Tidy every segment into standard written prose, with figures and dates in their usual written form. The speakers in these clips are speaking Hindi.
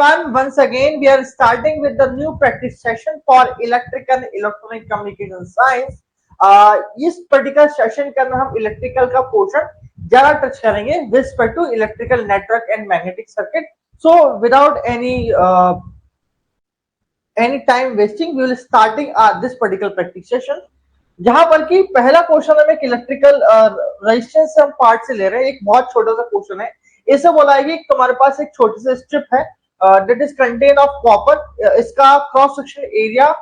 everyone, once again we are starting with the new practice session for electrical and electronic communication science. इस पर्टिकुलर सेशन के अंदर हम इलेक्ट्रिकल का पोर्शन ज्यादा टच करेंगे with respect to electrical network and magnetic circuit. So without any time wasting we will starting this particular practice session, जहां पर कि पहला क्वेश्चन हम एक इलेक्ट्रिकल रेजिस्टेंस हम पार्ट से ले रहे हैं. एक बहुत छोटा सा क्वेश्चन है. इसे बोला है कि तुम्हारे पास एक छोटी सी स्ट्रिप है that is contain of copper. इसका क्रॉस सेक्शन एरिया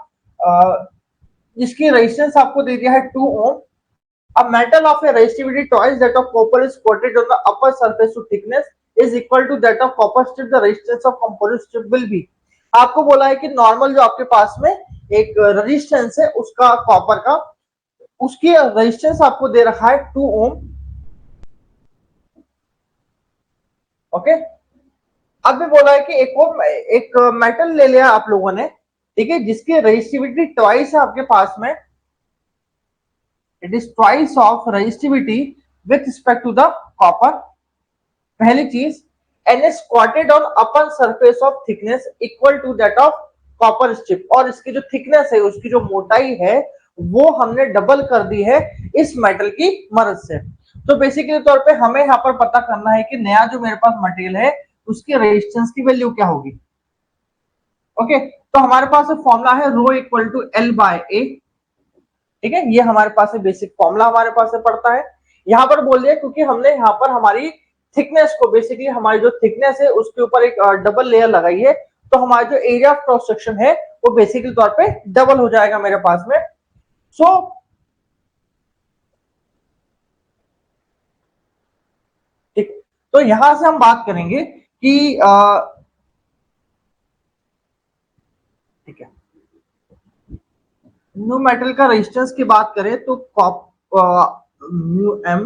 जिसकी रेजिस्टेंस आपको दे दिया है 2 ओम. A metal of a resistivity twice that of copper is coated on the upper surface to thickness is equal to that of copper strip. The resistance of composite strip will be. आपको बोला है कि नॉर्मल जो आपके पास में एक रेजिस्टेंस है उसका कॉपर का, उसकी रेजिस्टेंस आपको दे रखा है 2 ओम. ओके. अब भी बोला है कि एक मेटल ले लिया आप लोगों ने, ठीक है, जिसकी रेजिस्टिविटी ट्वाइस है आपके पास में. It is twice of resistivity with respect to the copper. पहली चीज, and is coated on upper surface of thickness equal to that of copper strip. और इसकी जो थिकनेस है, उसकी जो मोटाई है, वो हमने डबल कर दी है इस मेटल की मदद से. तो बेसिकली तौर पे हमें यहाँ पर पता करना है कि नया जो मेरे पास मटेरियल है उसकी रेजिस्टेंस की वैल्यू क्या होगी. ओके. तो हमारे पास फॉर्मूला है rho equal to L by ए. ठीक है, ये हमारे पास बेसिक फॉर्मूला हमारे पास से पड़ता है. यहाँ पर बोल दिया क्योंकि हमने यहाँ पर हमारी थिकनेस को, बेसिकली हमारी जो थिकनेस है उसके ऊपर एक डबल लेयर लगाई है, तो हमारा जो एरिया ऑफ क्रॉस सेक्शन है वो बेसिकली तौर पे डबल हो जाएगा मेरे पास में. सो ठीक, तो यहां से हम बात करेंगे कि ठीक है, न्यू मेटल का रेजिस्टेंस की बात करें तो म्यू एम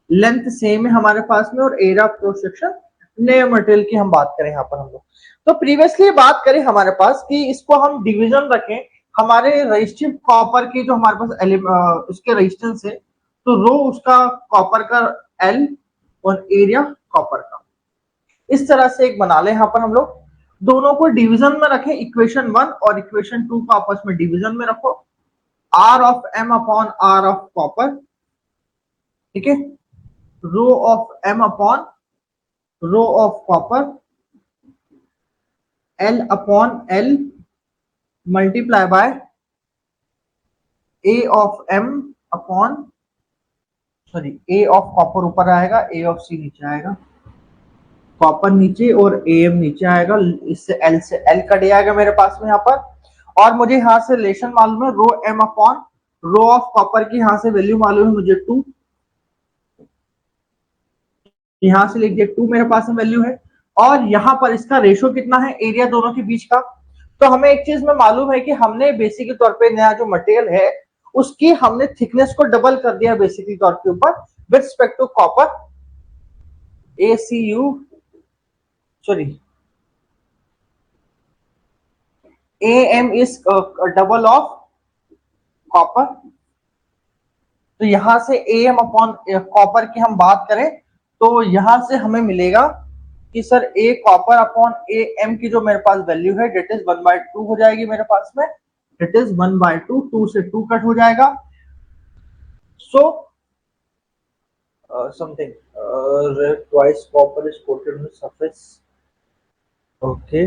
लेंथ सेम है हमारे पास में, और एरिया ऑफ क्रॉस सेक्शन नए मटेरियल की हम बात करें यहाँ पर हम लोग. तो प्रीवियसली बात करें हमारे पास कि इसको हम डिवीजन रखें हमारे रेजिस्टिव कॉपर की, जो हमारे पास उसके रेजिस्टेंस है, तो रो उसका कॉपर का एल और एरिया कॉपर का, इस तरह से एक बना ले. यहाँ पर हम लोग दोनों को डिवीजन में रखें. इक्वेशन 1 और इक्वेशन 2 को आपस में डिवीजन में रखो. R of M upon R of copper, ठीक है, rho of M upon rho of copper, L upon L multiply by A of M upon, sorry, A of copper ऊपर आएगा, ए ऑफ सी नीचे आएगा, कॉपर नीचे और एम नीचे आएगा. इससे एल कट जाएगा मेरे पास में यहाँ पर. और मुझे यहाँ से रिलेशन मालूम है rho M upon rho of copper की, यहाँ से वैल्यू मालूम है मुझे 2, यहाँ से लिख दिया 2 मेरे पास में वैल्यू है. और यहाँ पर इसका रेशो कितना है एरिया दोनों के बीच का. तो हमें एक चीज में मालूम है कि हमने बेसिकली तौर पे नया जो मटेरियल है उसकी हमने थिकनेस को डबल कर दिया बेसिकली तौर के ऊपर with respect to copper. ACU, sorry, AM is double of copper. तो यहां से AM अपॉन कॉपर की हम बात करें तो यहां से हमें मिलेगा कि sir A copper upon AM की जो मेरे पास वैल्यू है डेट इज 1/2 हो जाएगी मेरे पास में. डेट इज 1/2, 2 से 2 कट हो जाएगा. So something twice copper is coated on the surface. Okay.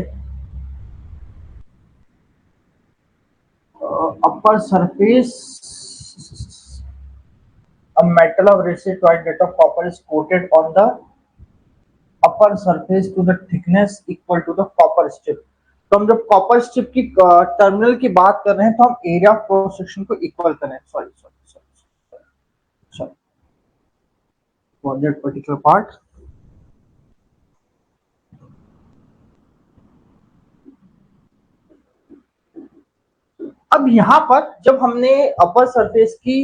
Upper surface, a metal of resistive that of copper is coated on the upper surface to the thickness equal to the copper strip. तो हम जब कॉपर स्ट्रिप की टर्मिनल की बात कर रहे हैं तो हम एरिया ऑफ क्रॉस सेक्शन को इक्वल करें. Sorry for that particular part. अब यहां पर जब हमने अपर सरफेस की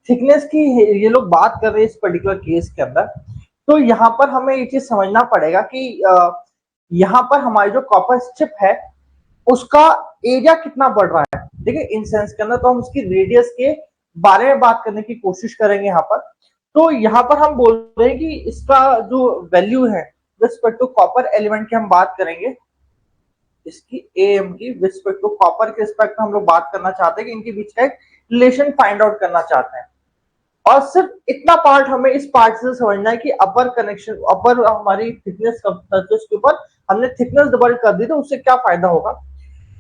थिकनेस की ये लोग बात कर रहे हैं इस पर्टिकुलर केस के अंदर, तो यहाँ पर हमें ये चीज समझना पड़ेगा कि यहाँ पर हमारी जो कॉपर स्ट्रिप है उसका एरिया कितना बढ़ रहा है. देखिए इन सेंस के अंदर तो हम उसकी रेडियस के बारे में बात करने की कोशिश करेंगे यहाँ पर. तो यहाँ पर हम बोल रहे हैं कि इसका जो वैल्यू है रिस्पेक्ट टू कॉपर एलिमेंट की हम बात करेंगे इसकी एम की रिस्पेक्ट टू कॉपर के रिस्पेक्ट में हम लोग बात करना चाहते हैं कि इनके बीच का एक रिलेशन फाइंड आउट करना चाहते हैं। और सिर्फ इतना पार्ट हमें इस पार्ट से समझना है कि अपर कनेक्शन, अपर हमारी थिकनेस सरफेस के ऊपर हमने थिकनेस डबल कर दी तो उससे क्या फायदा होगा।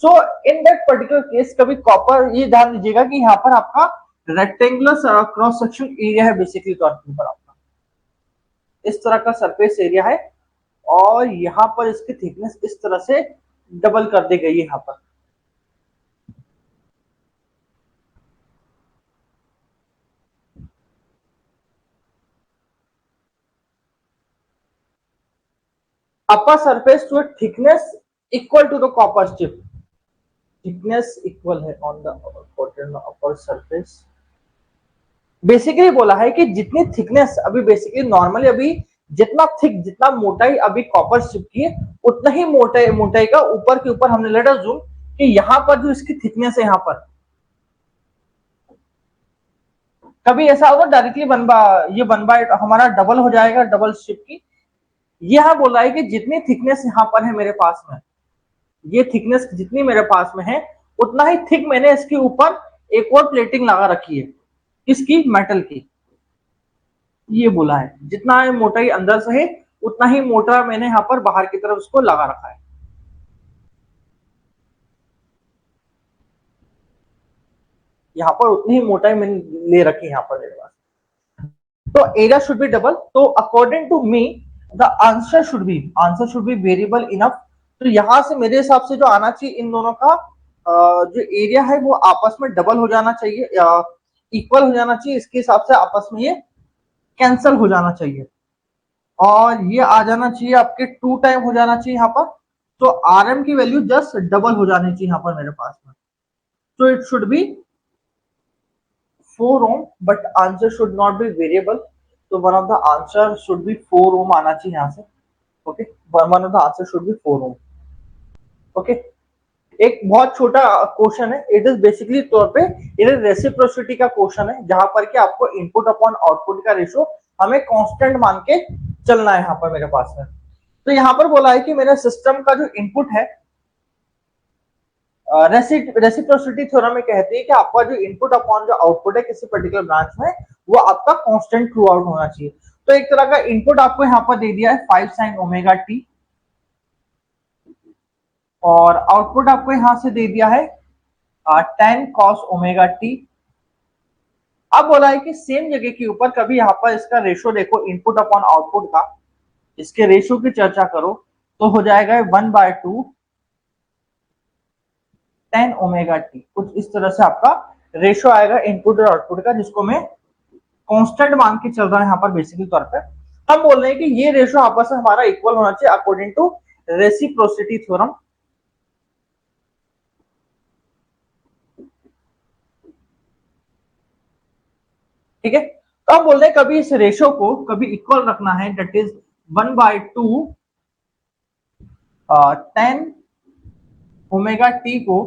सो इन दैट पर्टिकुलर केस कभी कॉपर, ये ध्यान दीजिएगा कि यहाँ पर आपका रेक्टेंगुलर क्रॉस सेक्शन एरिया है बेसिकली तौर के ऊपर आपका इस तरह का सरफेस एरिया है और यहाँ पर इसकी थिकनेस इस तरह से डबल कर दी गई है यहाँ पर। upper surface to a thickness equal to the copper strip, thickness equal है on the upper surface। Basically बोला है कि जितनी थिकनेस अभी बेसिकली नॉर्मली अभी जितना थिक, जितना मोटाई अभी कॉपर स्ट्रिप की है उतना ही मोटाई का ऊपर के ऊपर हमने लेट अस जूम कि यहाँ पर जो इसकी थिकनेस है यहाँ पर कभी ऐसा होगा डायरेक्टली ये 1/2 हमारा डबल हो जाएगा डबल स्ट्रिप की। यह बोल रहा है कि जितनी थिकनेस यहाँ पर है मेरे पास में, ये थिकनेस जितनी मेरे पास में है उतना ही थिक मैंने इसके ऊपर एक और प्लेटिंग लगा रखी है इसकी मेटल की। ये बोला है जितना मोटाई अंदर से है उतना ही मोटा मैंने यहाँ पर बाहर की तरफ उसको लगा रखा है। यहाँ पर उतनी ही मोटाई मैंने ले रखी है यहाँ पर मेरे पास। तो एरिया शुड बी डबल। तो according to me the answer should be variable enough. तो यहां से मेरे हिसाब से जो आना चाहिए इन दोनों का जो एरिया है वो आपस में डबल हो जाना चाहिए, इक्वल हो जाना चाहिए। इसके हिसाब से आपस में ये कैंसल हो जाना चाहिए और ये आ जाना चाहिए आपके 2 टाइम हो जाना चाहिए यहाँ पर। तो आर एम की वैल्यू जस्ट डबल हो जानी चाहिए यहाँ पर मेरे पास में। तो it should B 4 ohm, but answer should not be variable. So one of the answer should be 4 ohm आना चाहिए यहाँ से। Okay, one of the answer should be 4 ohm. Okay, एक बहुत छोटा क्वेश्चन है, इट इज बेसिकली तौर पे इट इज रेसिप्रोसिटी का क्वेश्चन है जहां पर कि आपको इनपुट अपॉन आउटपुट का रेशो हमें कांस्टेंट मान के चलना है यहाँ पर मेरे पास में। तो यहाँ पर बोला है कि मेरे सिस्टम का जो इनपुट है रेसिप्रोसिटी थ्योरम में कहती है कि आपका जो इनपुट अपॉन जो आउटपुट है किसी पर्टिकुलर ब्रांच में वो आपका कांस्टेंट थ्रू आउट होना चाहिए। तो एक तरह का इनपुट आपको यहाँ पर दे दिया है 5 sin ओमेगा टी और आउटपुट आपको यहां से दे दिया है 10 cos ओमेगा टी। अब बोला है कि सेम जगह के ऊपर कभी यहाँ पर इसका रेशो देखो इनपुट अपॉन आउटपुट का, इसके रेशो की चर्चा करो तो हो जाएगा 1/2 10 ओमेगा टी। कुछ इस तरह से आपका रेशो आएगा इनपुट और आउटपुट का जिसको मैं कांस्टेंट मान के चल रहा है यहाँ पर बेसिकली तौर पर। हम बोल रहे हैं कि ये रेशो आपस में हमारा इक्वल होना चाहिए अकॉर्डिंग टू रेसिप्रोसिटी थ्योरम। ठीक है, तो हम बोल रहे हैं कभी इस रेशो को कभी इक्वल रखना है, दैट इज 1/2 10 ओमेगा टी को।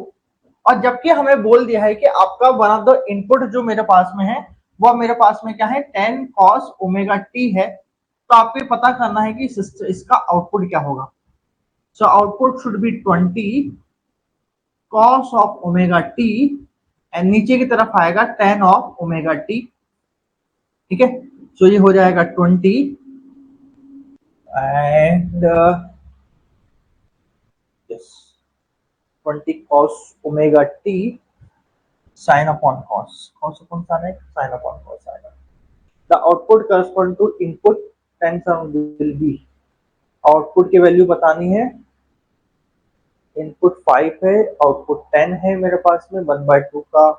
और जबकि हमें बोल दिया है कि आपका वन ऑफ द इनपुट जो मेरे पास में है वो मेरे पास में क्या है 10 cos ओमेगा टी है, तो आपको ये पता करना है कि इसका आउटपुट क्या होगा। So output should be 20 cos of omega T and नीचे की तरफ आएगा 10 ऑफ ओमेगा टी। ठीक है, सो ये हो जाएगा 20 and 20 cos omega T sin upon cos upon sin sin upon cos sin। The output correspond to input 10 sum will be, output की वैल्यू बतानी है, इनपुट 5 है आउटपुट 10 है मेरे पास में 1/2 का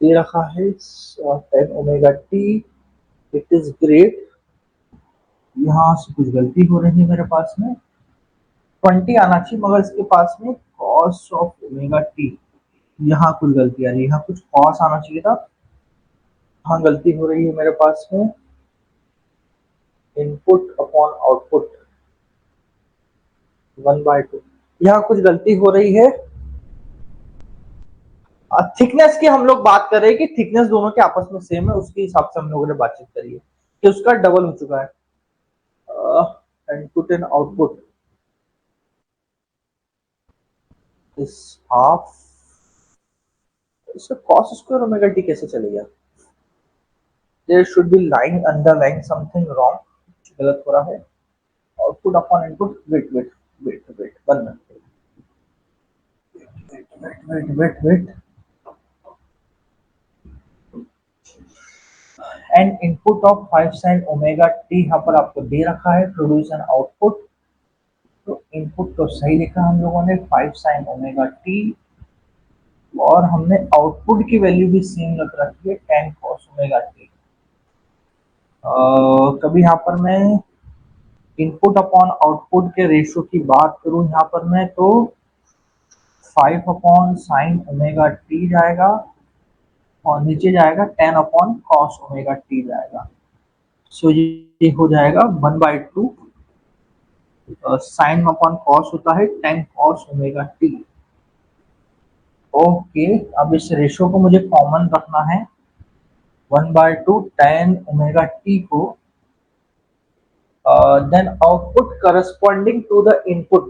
दे रखा है 10 omega T. It is great, यहाँ से कुछ गलती हो रही है मेरे पास में 20 आना चाहिए मगर इसके पास में cos ऑफ ओमेगा टी, यहाँ कुछ गलती आ रही है, यहाँ कुछ cos आना चाहिए था, हाँ गलती हो रही है मेरे पास में इनपुट अपॉन आउटपुट 1/2, यहाँ कुछ गलती हो रही है। थिकनेस की हम लोग बात कर रहे हैं कि थिकनेस दोनों के आपस में सेम है, उसके हिसाब से हम लोगों ने बातचीत करी है कि उसका डबल हो चुका है इनपुट एंड आउटपुट। इस हाफ, इसका cos स्क्वायर ओमेगा टी कैसे चलेगा? There should be line underline something wrong, गलत हो रहा है। Output upon input, wait wait wait wait 1 minute, wait wait wait. And input of 5 sin omega T यहाँ पर आपको दे रखा है, प्रोड्यूस एन आउटपुट। तो इनपुट तो सही लिखा हम लोगों ने 5 sin ओमेगा टी, और हमने आउटपुट की वैल्यू भी सेम रख रखी है 10 cos ओमेगा टी। कभी यहाँ पर मैं इनपुट अपॉन आउटपुट के रेशियो की बात करूं यहाँ पर मैं, तो 5 अपॉन साइन ओमेगा टी जाएगा और नीचे जाएगा 10 अपॉन कॉस ओमेगा टी जाएगा। सो ये हो जाएगा 1/2 साइन अपॉन कॉस होता है 10 कॉस ओमेगा टी। ओके, अब इस रेशियो को मुझे कॉमन रखना है, 1/2 10 ओमेगा टी को, then output corresponding to the input,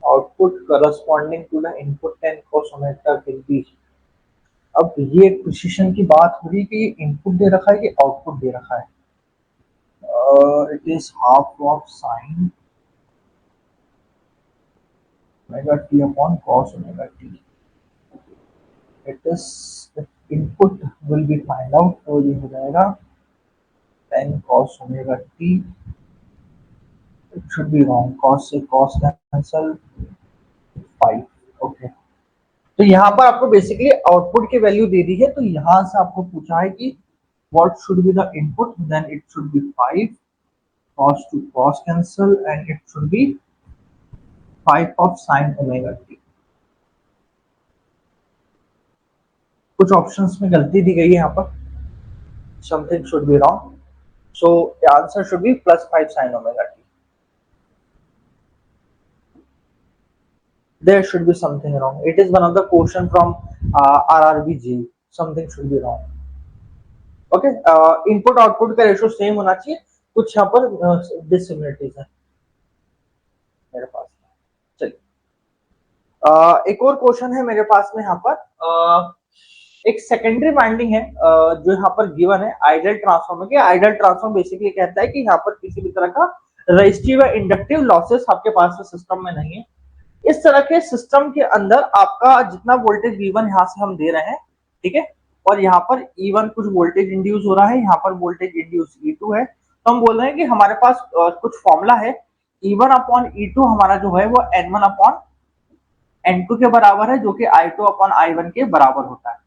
output corresponding to the input 10 cos omega will be। अब ये प्रिसिशन की बात हो रही कि इनपुट दे रखा है कि आउटपुट दे रखा है। It is half of sine omega T upon cos omega T. It is input will be find out, तो ये हो जाएगा 10 cos omega T. It should be wrong, cos से cos कैंसल, 5। ओके, तो यहाँ पर आपको बेसिकली आउटपुट की वैल्यू दे दी है, तो यहाँ से आपको पूछा है कि what should be the input, then it should be 5, cos to cos cancel, and it should be 5 of sin omega t। कुछ ऑप्शंस में गलती दी गई है यहाँ पर, something should be wrong, so answer should be +5 sin omega t। There should be something wrong. It is one of the question from RRBG. Something should be wrong. Okay, input output का रेशियो सेम होना चाहिए, कुछ यहाँ पर डिससिमिलरिटीज है मेरे पास। चलिए, एक और क्वेश्चन है मेरे पास में यहाँ पर। एक सेकेंडरी वाइंडिंग है जो यहाँ पर गिवन है आइडियल ट्रांसफॉर्मर के। आइडियल ट्रांसफॉर्मर बेसिकली कहता है कि यहाँ पर किसी भी तरह का रेजिस्टिव या इंडक्टिव लॉसेस आपके पास में सिस्टम में नहीं है। इस तरह के सिस्टम के अंदर आपका जितना वोल्टेज V1 यहाँ से हम दे रहे हैं, ठीक है, और यहाँ पर E1 कुछ वोल्टेज इंड्यूस हो रहा है, यहाँ पर वोल्टेज इंड्यूस E2 है, तो हम बोल रहे हैं कि हमारे पास कुछ फॉर्मूला है, E1 अपॉन E2 हमारा जो है वो N1 अपॉन N2 के बराबर है, जो कि I2 अपॉन I1 के बराबर होता है।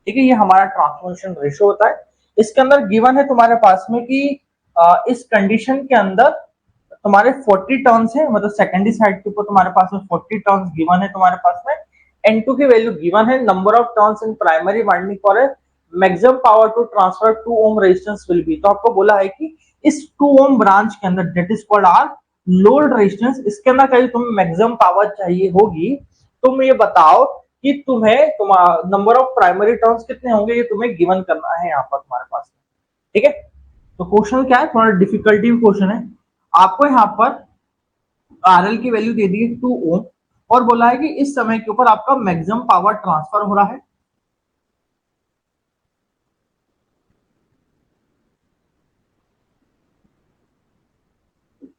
ठीक है, ये हमारा ट्रांसफॉर्मेशन रेशियो होता है। इसके अंदर गिवन है तुम्हारे पास में कि इस कंडीशन के अंदर तुम्हारे 40 टर्न्स है, मतलब सेकेंडरी साइड के ऊपर तुम्हारे पास में 40 टर्न्स गिवन है तुम्हारे पास में। N2 की वैल्यू गिवन है, number of turns in primary winding for a maximum power to transfer 2 ohm resistance will be. तो आपको बोला है कि इस 2 ओम ब्रांच के अंदर that is called R load resistance, इसके अंदर कहीं तुम्हें मैक्सिमम पावर चाहिए होगी, तुम ये बताओ कि तुम्हें नंबर ऑफ प्राइमरी टर्न्स कितने होंगे, ये तुम्हें गिवन करना है यहाँ पर तुम्हारे पास। ठीक है, तो क्वेश्चन क्या है, थोड़ा डिफिकल्टी क्वेश्चन है। आपको यहाँ पर RL की वैल्यू दे दी है 2 ओम और बोला है कि इस समय के ऊपर आपका मैक्सिमम पावर ट्रांसफर हो रहा है।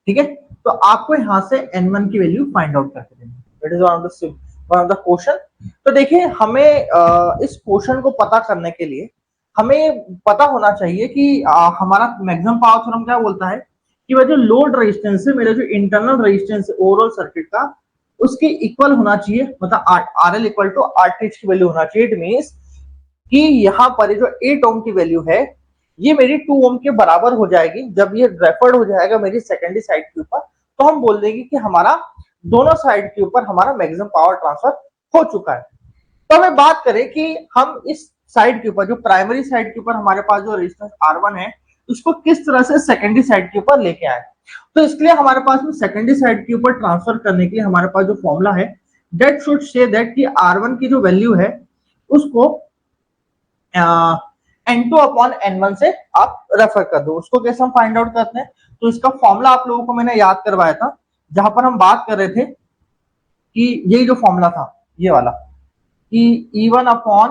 ठीक है, तो आपको यहां से N1 की वैल्यू फाइंड आउट करके देनी है। It is one of the question. तो देखिए, हमें इस क्वेश्चन को पता करने के लिए हमें पता होना चाहिए कि हमारा मैक्सिमम पावर थ्योरम क्या बोलता है कि वह जो लोड रेजिस्टेंस है, मेरा जो इंटरनल रेजिस्टेंस है ओवरऑल सर्किट का, उसके इक्वल होना चाहिए, मतलब RL इक्वल टू RTH की वैल्यू होना चाहिए। इट मींस कि यहाँ पर जो 8 ओम की वैल्यू है ये मेरी 2 ओम के बराबर हो जाएगी। जब ये रेफर्ड हो जाएगा मेरी सेकेंडरी साइड के ऊपर, तो हम बोल देंगे कि हमारा दोनों साइड के ऊपर हमारा मैक्सिमम पावर ट्रांसफर हो चुका है। तो हमें बात करें कि हम इस साइड के ऊपर, जो प्राइमरी साइड के ऊपर हमारे पास जो रेजिस्टेंस R1 है, उसको किस तरह से सेकेंडरी साइड के ऊपर लेके आए। तो इसके लिए हमारे पास में सेकेंडरी साइड के ऊपर ट्रांसफर करने के लिए हमारे पास जो फॉर्मूला है, दैट शुड से दैट कि R1 की जो वैल्यू है उसको N2 अपॉन N1 से आप रेफर कर दो। उसको कैसे हम फाइंड आउट करते हैं, तो इसका फॉर्मूला आप लोगों को मैंने याद करवाया था, जहां पर हम बात कर रहे थे कि यही जो फॉर्मूला था ये वाला कि E1 upon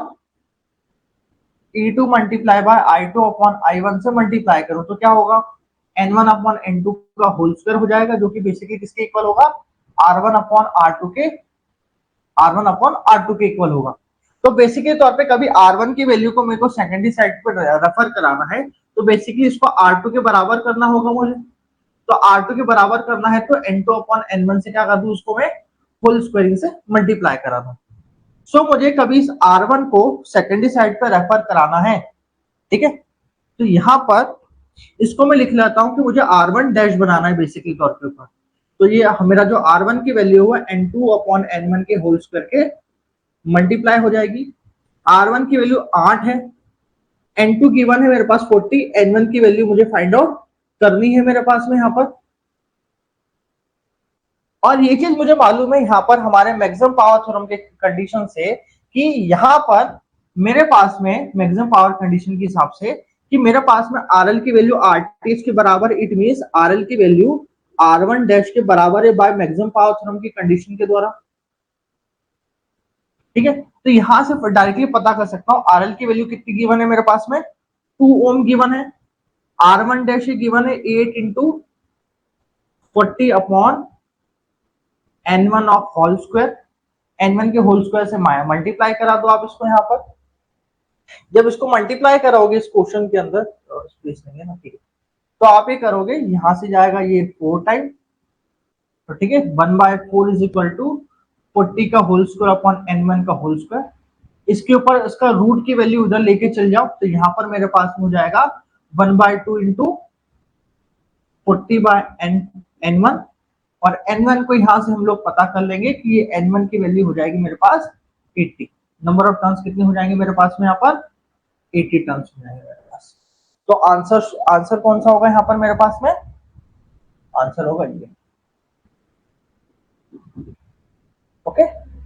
E2 multiply by I2 upon I1 से मल्टीप्लाई करूं तो क्या होगा, N1 अपॉन N2 का होल स्क्वायर हो जाएगा, जो कि बेसिकली किसके इक्वल होगा, R1 अपॉन R2 के इक्वल होगा। तो बेसिकली तौर पे कभी R1 की वैल्यू को मेरे को सेकेंडरी साइड पर रेफर कराना है तो बेसिकली इसको R2 के बराबर करना होगा मुझे। तो R2 के बराबर करना है तो N2 अपॉन N1 से क्या कर दूं, उसको मैं होल स्क्वायरिंग से मल्टीप्लाई करा दूं। सो मुझे कभी इस R1 को सेकेंडरी साइड पर रेफर कराना है, ठीक है, तो यहां पर इसको मैं लिख लेता हूं कि मुझे R1 डैश बनाना है बेसिकली तौर के ऊपर। तो ये मेरा जो R1 की वैल्यू है N2 अपॉन N1 के होल स्क्वायर के मल्टीप्लाई हो जाएगी। R1 की वैल्यू 8 है, N2 गिवन है मेरे पास 40, N1 की वैल्यू मुझे फाइंड आउट करनी है मेरे पास में यहाँ पर। और ये चीज मुझे मालूम है यहाँ पर हमारे मैक्सिमम पावर थ्योरम के कंडीशन से कि यहाँ पर मेरे पास में मैक्सिमम पावर कंडीशन के हिसाब से कि मेरे पास में RL की वैल्यू RTH के बराबर, इट मींस RL की वैल्यू R1 डैश के बराबर है बाय मैक्सिमम पावर थ्योरम की कंडीशन के द्वारा, ठीक है। तो यहां से डायरेक्टली पता कर सकता हूं RL की वैल्यू कितनी गिवन है मेरे पास में, 2 ओम गिवन है, R1 डैश गिवन है 8 into 40 upon N1 of whole square, N1 के होल स्क्वायर से मल्टीप्लाई करा दो आप इसको। यहाँ पर जब इसको मल्टीप्लाई कराओगे इस क्वेश्चन के अंदर, स्पेस नहीं है ना, ठीक है, तो आप ये करोगे, यहां से जाएगा ये 4 टाइम, तो ठीक है, 1/4 इज इक्वल टू 40 का होल स्क्वायर अपॉन N1 का होल स्क्वायर। इसके ऊपर इसका रूट की वैल्यू उधर लेके चल जाओ तो यहाँ पर मेरे पास हो जाएगा 1/2 इंटू 40 बाय N1, और N1 को यहां से हम लोग पता कर लेंगे कि ये N1 की वैल्यू हो जाएगी मेरे पास 80। नंबर ऑफ टर्न्स कितने हो जाएंगे मेरे पास में यहाँ पर, 80 टर्न्स हो जाएंगे मेरे पास। तो आंसर कौन सा होगा यहाँ पर मेरे पास में, आंसर होगा ये। ओके,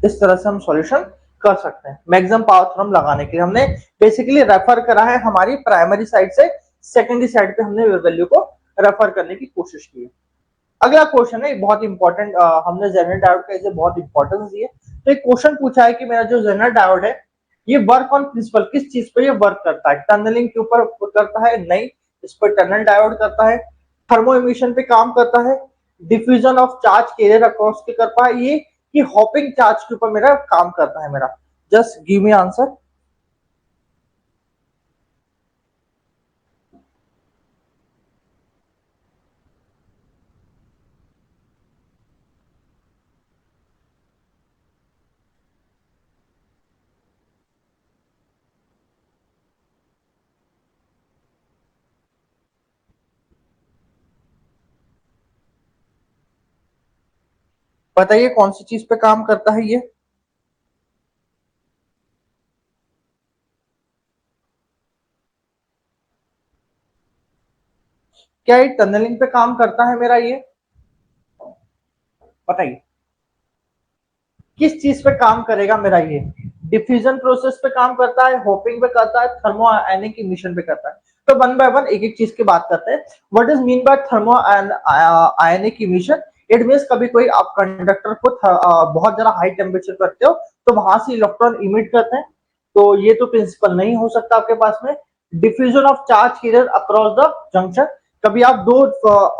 इस तरह से हम सॉल्यूशन कर सकते हैं। मैक्सिमम पावर थ्योरम लगाने के लिए हमने बेसिकली रेफर करा है हमारी प्राइमरी साइड से सेकेंडरी साइड पे हमने वैल्यू को रेफर करने की कोशिश की है। अगला क्वेश्चन है बहुत इंपॉर्टेंट, हमने जेनरल डायोड का इसे बहुत इंपॉर्टेंस दी है। तो एक क्वेश्चन पूछा है कि मेरा जो जेनरल डायोड है ये वर्क ऑन प्रिंसिपल, किस चीज पे ये वर्क करता है, टनलिंग के ऊपर करता है, नहीं, इस पर टनल डायोड करता है, थर्मो इमिशन पे काम करता है, diffusion of charge career across के करता है, ये कि हॉपिंग चार्ज के ऊपर मेरा काम करता है मेरा। Just give me answer. बताइए कौन सी चीज पे काम करता है ये, क्या ये टनलिंग पे काम करता है मेरा ये, बताइए किस चीज पे काम करेगा मेरा ये, डिफ्यूजन प्रोसेस पे काम करता है, होपिंग पे करता है, थर्मो आयनिक इमिशन पे करता है। तो वन बाय वन एक एक चीज की बात करते हैं। What is mean by thermo ionic emission, it means कभी कोई आप कंडक्टर को बहुत ज्यादा हाई टेम्परेचर करते हो तो वहां से इलेक्ट्रॉन इमिट करते हैं, तो ये तो प्रिंसिपल नहीं हो सकता आपके पास में। Diffusion of charge career across the junction, कभी आप दो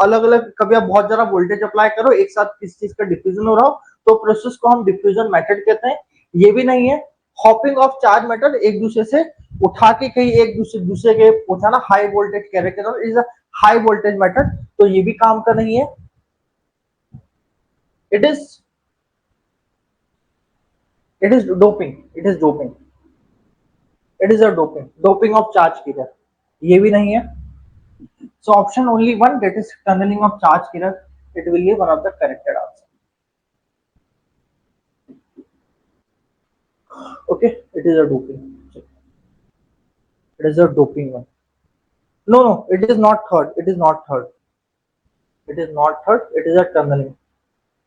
अलग अलग, कभी आप बहुत ज्यादा वोल्टेज अप्लाई करो एक साथ किसी चीज का डिफ्यूजन हो रहा हो तो प्रोसेस को हम डिफ्यूजन मेथड कहते हैं, ये भी नहीं है। हॉपिंग ऑफ चार्ज मेटल, एक दूसरे से उठा के कहीं एक दूसरे के पहुंचाना, high voltage carrier is a high voltage method, तो ये भी काम का नहीं है। It is doping, it is a doping of charge carrier, ये भी नहीं है। So option only one, that is tunneling of charge carrier, it will be one of the corrected answer. Okay, it is a doping. It is a doping one. No, no, it is not third. It is not third. It is not third. It is a tunneling.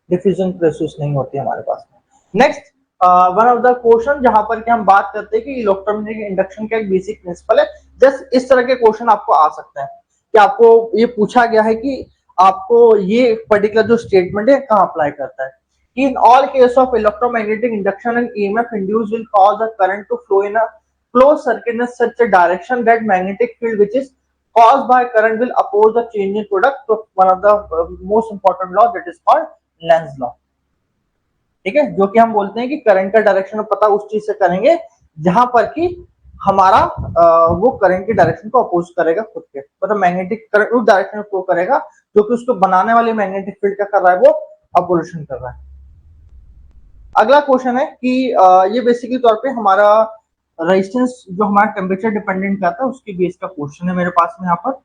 Diffusion process नहीं होती हमारे पास में। Next one of the question जहां पर कि हम बात करते हैं कि इलेक्ट्रोमैग्नेटिक इंडक्शन का एक बेसिक प्रिंसिपल है, जस्ट इस तरह के क्वेश्चन आपको आ सकते हैं कि आपको ये पूछा गया है कि आपको ये पर्टिकुलर जो स्टेटमेंट है कहाँ अप्लाई करता है कि in all case of electromagnetic induction and EMF induce will cause a current to flow in a close circuit in such a direction that magnetic field which is caused by current will oppose the change in product. So one of the most important law that is called Lenz law. ठीक है, जो कि हम बोलते हैं कि करंट का डायरेक्शन पता उस चीज से करेंगे जहां पर कि हमारा वो करंट की डायरेक्शन को अपोज करेगा खुद के, मतलब मैग्नेटिक करंट उस डायरेक्शन में फ्लो करेगा जो कि उसको बनाने वाली मैग्नेटिक फील्ड का कर रहा है, वो अपोजिशन कर रहा है। अगला क्वेश्चन है कि ये बेसिकली तौर पे हमारा रेजिस्टेंस जो हमारा टेम्परेचर डिपेंडेंट करता है उसके बेस का क्वेश्चन है मेरे पास में यहाँ पर।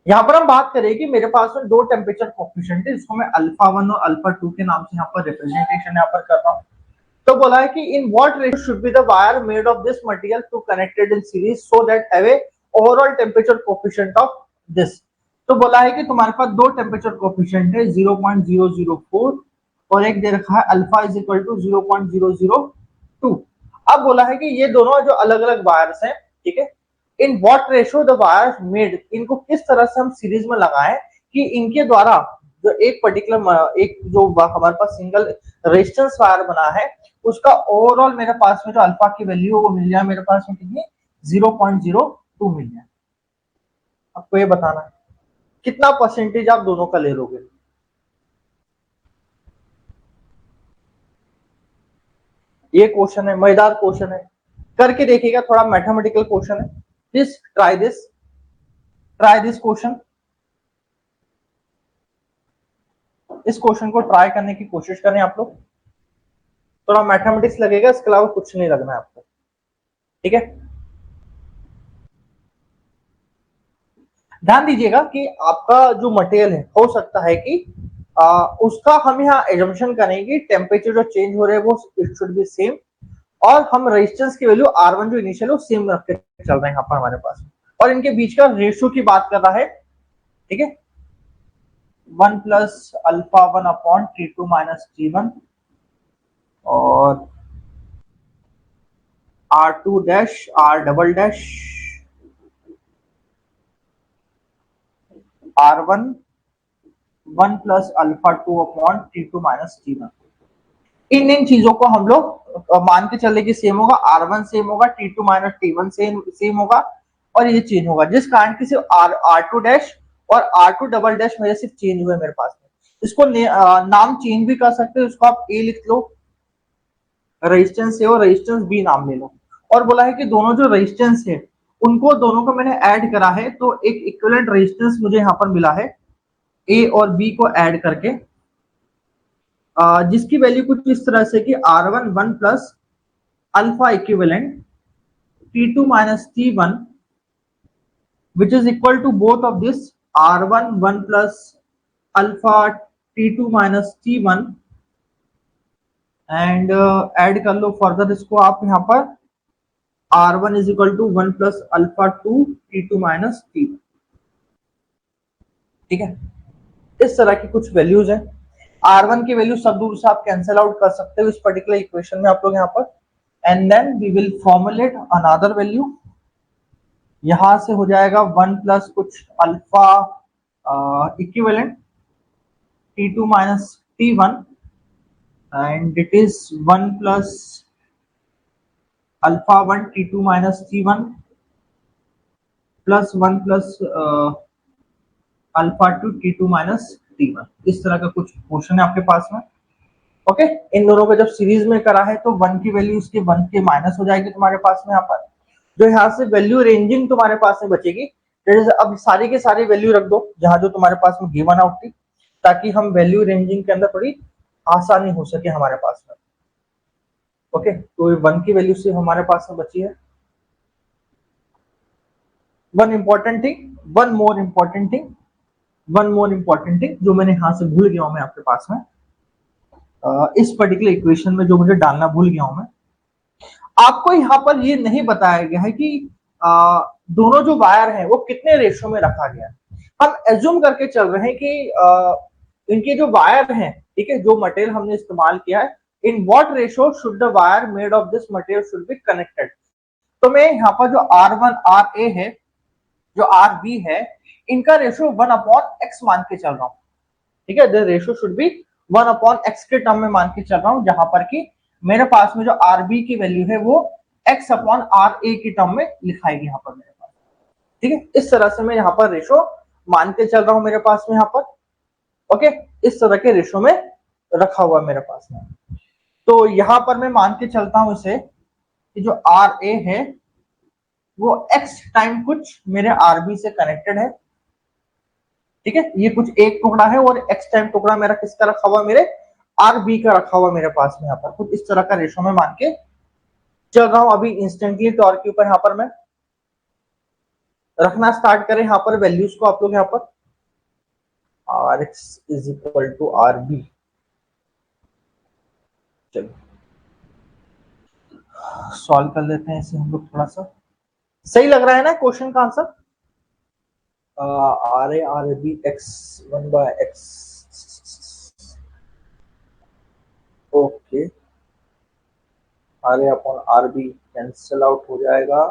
यहाँ पर हम बात करें कि मेरे पास में दो टेम्परेचर कोफिशिएंट है जिसको मैं अल्फा 1 और अल्फा 2 के नाम से यहाँ पर रिप्रेजेंटेशन यहाँ पर कर रहा हूँ। तो बोला है कि in what ratio should be the wire made of this material to connected in series so that have a overall temperature coefficient of this. तो बोला है कि तुम्हारे पास दो टेम्परेचर कोफिशिएंट है 0.004 और एक दे रखा है अल्फा इज इक्वल टू 0.002। अब बोला है कि ये दोनों जो अलग अलग वायर्स हैं, ठीक है, इन what ratio the wire made, इनको किस तरह से हम सीरीज में लगाएं कि इनके द्वारा जो एक पर्टिकुलर एक जो हमारे पास सिंगल रेजिस्टेंस वायर बना है उसका ओवरऑल मेरे पास में जो अल्फा की वैल्यू वो मिल जाए मेरे पास में कितनी 0.02 मिल जाए। आपको ये बताना है कितना परसेंटेज आप दोनों का ले लोगे। ये क्वेश्चन है, मजेदार क्वेश्चन है, करके देखिएगा, थोड़ा मैथमेटिकल क्वेश्चन है। Please try this question. इस क्वेश्चन को ट्राई करने की कोशिश करें आप लोग, थोड़ा मैथमेटिक्स लगेगा, इसके अलावा कुछ नहीं लगना है आपको, ठीक है। ध्यान दीजिएगा कि आपका जो मटेरियल है हो सकता है कि उसका हम यहाँ एजम्पशन करेंगे टेम्परेचर जो चेंज हो रहे हैं वो इट शुड बी सेम, और हम रेजिस्टेंस की वैल्यू R1 जो इनिशियल है वो सेम रख के चल रहे हैं यहाँ पर हमारे पास, और इनके बीच का रेशियो की बात कर रहा है, ठीक है, 1 plus alpha 1 upon T2 minus T1 और R2 dash R double dash R1 1 plus alpha 2 upon T2 minus T1। इन चीजों को हम लोग मान के चले कि सेम होगा, R1 सेम होगा, T2 माइनस T1 सेम होगा, और ये चेंज होगा जिस कारण की सिर्फ R2 डैश और R2 डबल डैश मेरे सिर्फ चेंज हुए मेरे पास में। इसको नाम चेंज भी कर सकते हो, इसको आप A लिख लो, रेजिस्टेंस ए और रेजिस्टेंस बी नाम ले लो, और बोला है कि दोनों जो रेजिस्टेंस है उनको दोनों को मैंने ऐड करा है तो एक इक्विवेलेंट रेजिस्टेंस मुझे यहाँ पर मिला है ए और बी को ऐड करके, जिसकी वैल्यू कुछ इस तरह से कि R1 1 plus alpha equivalent T2 minus T1 which is equal to both of this R1 1 plus alpha T2 minus T1 and add कर लो फर्दर इसको आप यहाँ पर R1 is equal to 1 plus alpha 2 T2 minus T1, ठीक है। इस तरह की कुछ वैल्यूज हैं, R1 की वैल्यू सब दूर से आप कैंसिल आउट कर सकते हो इस पर्टिकुलर इक्वेशन में आप लोग यहाँ पर, and then we will formulate another value, यहां से हो जाएगा 1 प्लस कुछ alpha equivalent T2 minus T1 and it is 1 plus alpha 1 T2 minus T1 plus 1 plus alpha 2 T2 minus T1। इस तरह का कुछ क्वेश्चन है आपके पास में, ओके। इन दोनों को जब सीरीज में करा है तो 1 की वैल्यू इसके 1 के माइनस हो जाएगी तुम्हारे पास में, यहाँ पर जो यहाँ से वैल्यू रेंजिंग तुम्हारे पास में बचेगी, अब सारी के सारी वैल्यू रख दो जहां जो तुम्हारे पास में गिवन आउट थी, ताकि हम वैल्यू रेंजिंग के अंदर थोड़ी आसानी हो सके हमारे पास में, ओके। तो 1 की वैल्यू से हमारे पास में बची है वन मोर इम्पोर्टेंट थिंग जो मैंने यहाँ से भूल गया हूं मैं आपके पास में, इस पर्टिकुलर इक्वेशन में जो मुझे डालना भूल गया हूं मैं, आपको यहाँ पर ये नहीं बताया गया है कि दोनों जो वायर हैं वो कितने रेशो में रखा गया है। हम एज्यूम करके चल रहे हैं कि इनके जो वायर हैं, ठीक है, जो मटेरियल हमने इस्तेमाल किया है इन what ratio should the wire made of this material should be connected. तो मैं यहाँ पर जो R1 RA है, जो RB है, इनका रेशियो 1/x मान के चल रहा हूँ। ठीक है, the ratio should B 1/x के टर्म में मान के चल रहा हूँ, जहां पर कि मेरे पास में जो RB की वैल्यू है वो x/RA की टर्म में लिखाएगी यहाँ पर मेरे पास। ठीक है, इस तरह से मैं यहाँ पर रेशियो मान के चल रहा हूँ मेरे पास में यहाँ पर। ओके, इस तरह के रेशियो में रखा हुआ मेरे पास में। तो यहां पर मैं मान के चलता हूं इसे कि जो RA है वो x टाइम कुछ मेरे RB से कनेक्टेड है। ठीक है, ये कुछ एक टुकड़ा है और x टाइम टुकड़ा मेरा किसका रखा हुआ, मेरे RB का रखा हुआ मेरे पास में यहाँ पर। कुछ इस तरह का रेशो में मान के चल रहा हूं। अभी इंस्टेंटली टॉर्क के ऊपर यहाँ पर मैं रखना स्टार्ट करें यहाँ पर वैल्यूज को, आप लोग यहाँ पर Rx is equal to RB। चलिए सॉल्व कर लेते हैं इसे हम लोग थोड़ा सा। सही लग रहा है ना क्वेश्चन का answer? RA RB x1/x। Okay, RA/RB cancel out हो जाएगा।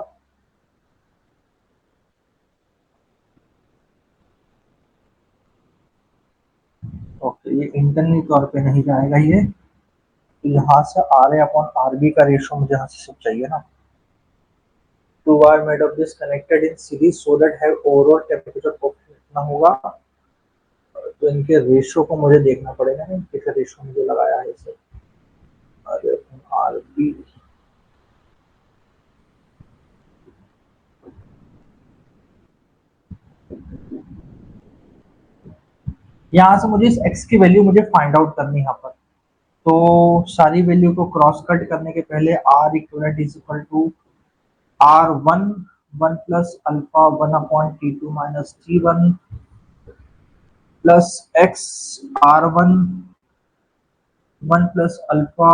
ओके, ये इंटरनल तौर पे नहीं जाएगा ये, तो यहाँ से RA/RB का रेशो मुझे यहाँ से सब चाहिए ना। To wire made of this connected in series so that have overall temperature coefficient कितना होगा। तो इनके रेशो को मुझे देखना पड़ेगा ना, किस रेशो मुझे लगाया है इसे। RA/RB यहाँ से मुझे इस x की वैल्यू मुझे फाइंड आउट करनी है यहाँ पर। तो सारी वैल्यू को क्रॉस कट करने के पहले R equivalent is equal to R1 1 plus alpha 1/T2 minus T1 plus x R1 1 plus alpha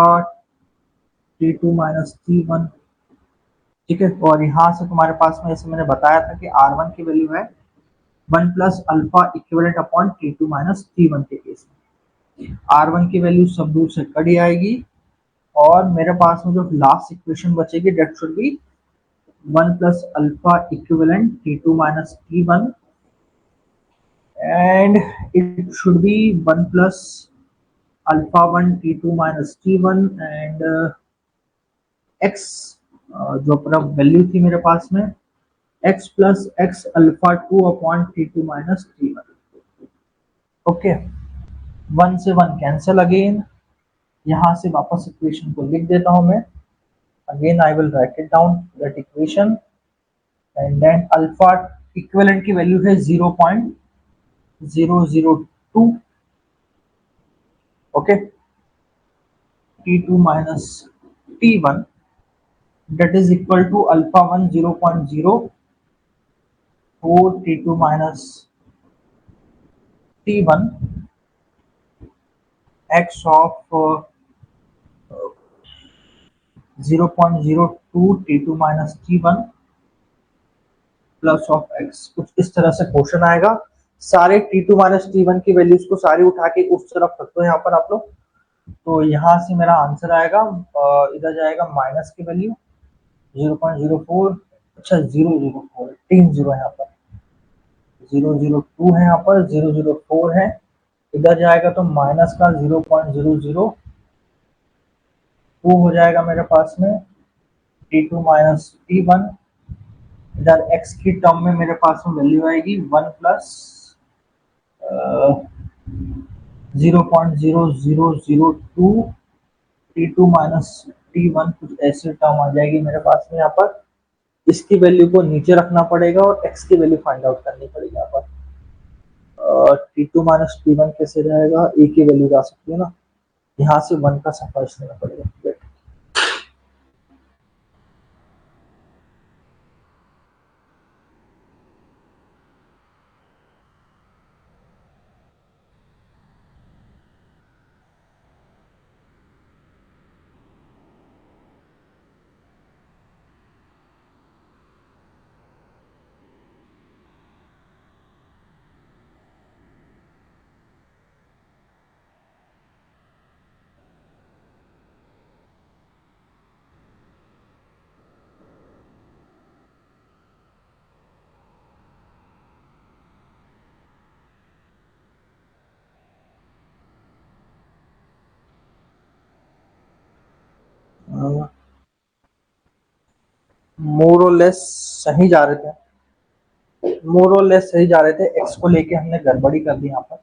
T2 minus T1। ठीक है, और यहाँ से तुम्हारे पास में जैसे मैंने बताया था कि R1 की वैल्यू है 1 plus alpha equivalent upon T2 minus T1 के केस में R1 की वैल्यू सब दूर से कट आएगी, और मेरे पास में जो लास्ट इक्वेशन बचेगी that should be 1 plus alpha equivalent T2 minus T1 and it should be 1 plus alpha 1 T2 minus T1 and x जो अपना वैल्यू थी मेरे पास में x plus x alpha 2 upon T2 minus T1। Okay, 1 से 1 कैंसिल अगेन। यहाँ से वापस इक्वेशन को लिख देता हूँ मैं। Again I will write it down that equation, and then alpha equivalent की वैल्यू है 0.002। Okay, T2 minus T1 that is equal to alpha 1 0.04 T2 minus T1 x of 0.02 T2 minus T1 plus of x। कुछ इस तरह से क्वेश्चन आएगा। सारे T2 माइनस T1 की वैल्यूज को सारी उठा के उस तरफ रख दो यहाँ पर आप लोग। तो यहाँ से मेरा आंसर आएगा, इधर जाएगा माइनस की वैल्यू 0.04, अच्छा 004 3 जीरो यहाँ पर 002 है, यहाँ पर 004 है। इधर जाएगा तो माइनस का 0.002 हो जाएगा मेरे पास में T2 माइनस T1। इधर x की टर्म में मेरे पास में वैल्यू आएगी 1 प्लस 0.0002 T2 माइनस T1, कुछ ऐसे टर्म आ जाएगी मेरे पास में यहाँ पर। इसकी वैल्यू को नीचे रखना पड़ेगा और x की वैल्यू फाइंड आउट करनी पड़ेगी यहाँ पर। T2 माइनस T1 कैसे जाएगा, a की वैल्यू जा सकती है ना, यहाँ से 1 का सफाइस लेना पड़ेगा। मोर और लेस सही जा रहे थे, मोर और लेस सही जा रहे थे। एक्स को लेके हमने गड़बड़ी कर दी यहाँ पर,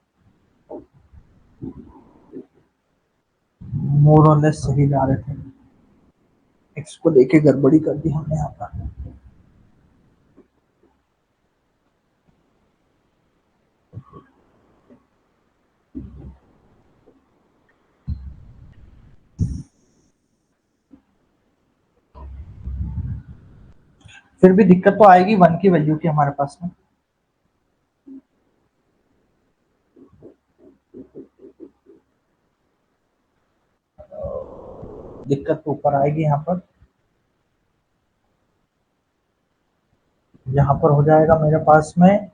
मोर और लेस सही जा रहे थे, एक्स को लेके गड़बड़ी कर दी हमने यहाँ पर। फिर भी दिक्कत तो आएगी 1 की वैल्यू की हमारे पास में। दिक्कत तो ऊपर आएगी यहाँ पर, यहाँ पर हो जाएगा मेरे पास में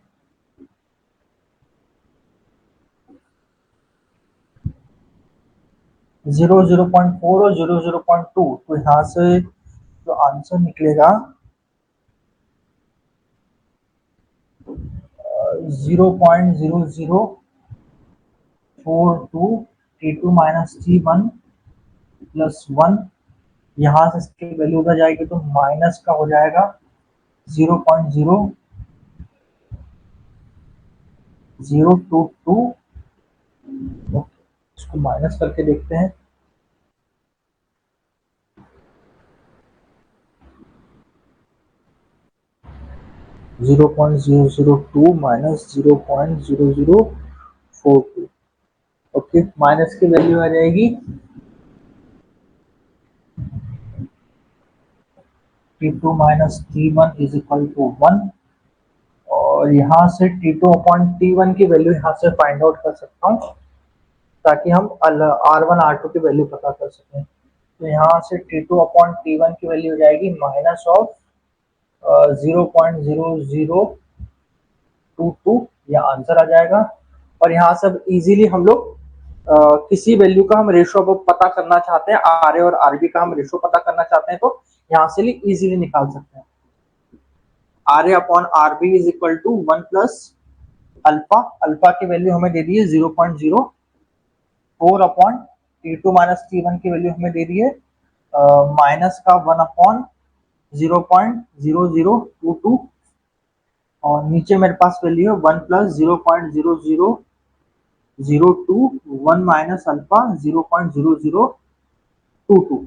0.4 और 0.2। तो यहाँ से जो आंसर निकलेगा 0.0042 T2 माइनस T1 प्लस 1। यहाँ से इसकी वैल्यू उधर जाएगी तो माइनस का हो जाएगा 0.0022। इसको माइनस करके देखते हैं। -0.002 माइनस 0.0042। ओके, माइनस की वैल्यू आ जाएगी T2 minus T1 is equal to 1। और यहाँ से T2 अपॉन T1 की वैल्यू यहाँ से फाइंड आउट कर सकता हूँ, ताकि हम R1 R2 की वैल्यू पता कर सकें। तो यहाँ से T2 अपॉन T1 की वैल्यू हो जाएगी माइनस ऑफ 0.0022, यह आंसर आ जाएगा। और यहाँ से अब इजीली हम लोग किसी वैल्यू का हम रेशो पता करना चाहते हैं, आर ए और आरबी का हम रेशो पता करना चाहते हैं, तो यहाँ से इजीली निकाल सकते हैं। R A upon R B is equal to 1 plus alpha, alpha की वैल्यू हमें दे दी है 0.04 अपॉन T2 माइनस T1 की वैल्यू हमें दे दी है माइनस का 1 अपॉन 0.0022। और नीचे मेरे पास वैल्यू है 1 प्लस 0.0002 माइनस अल्फा 0.0022।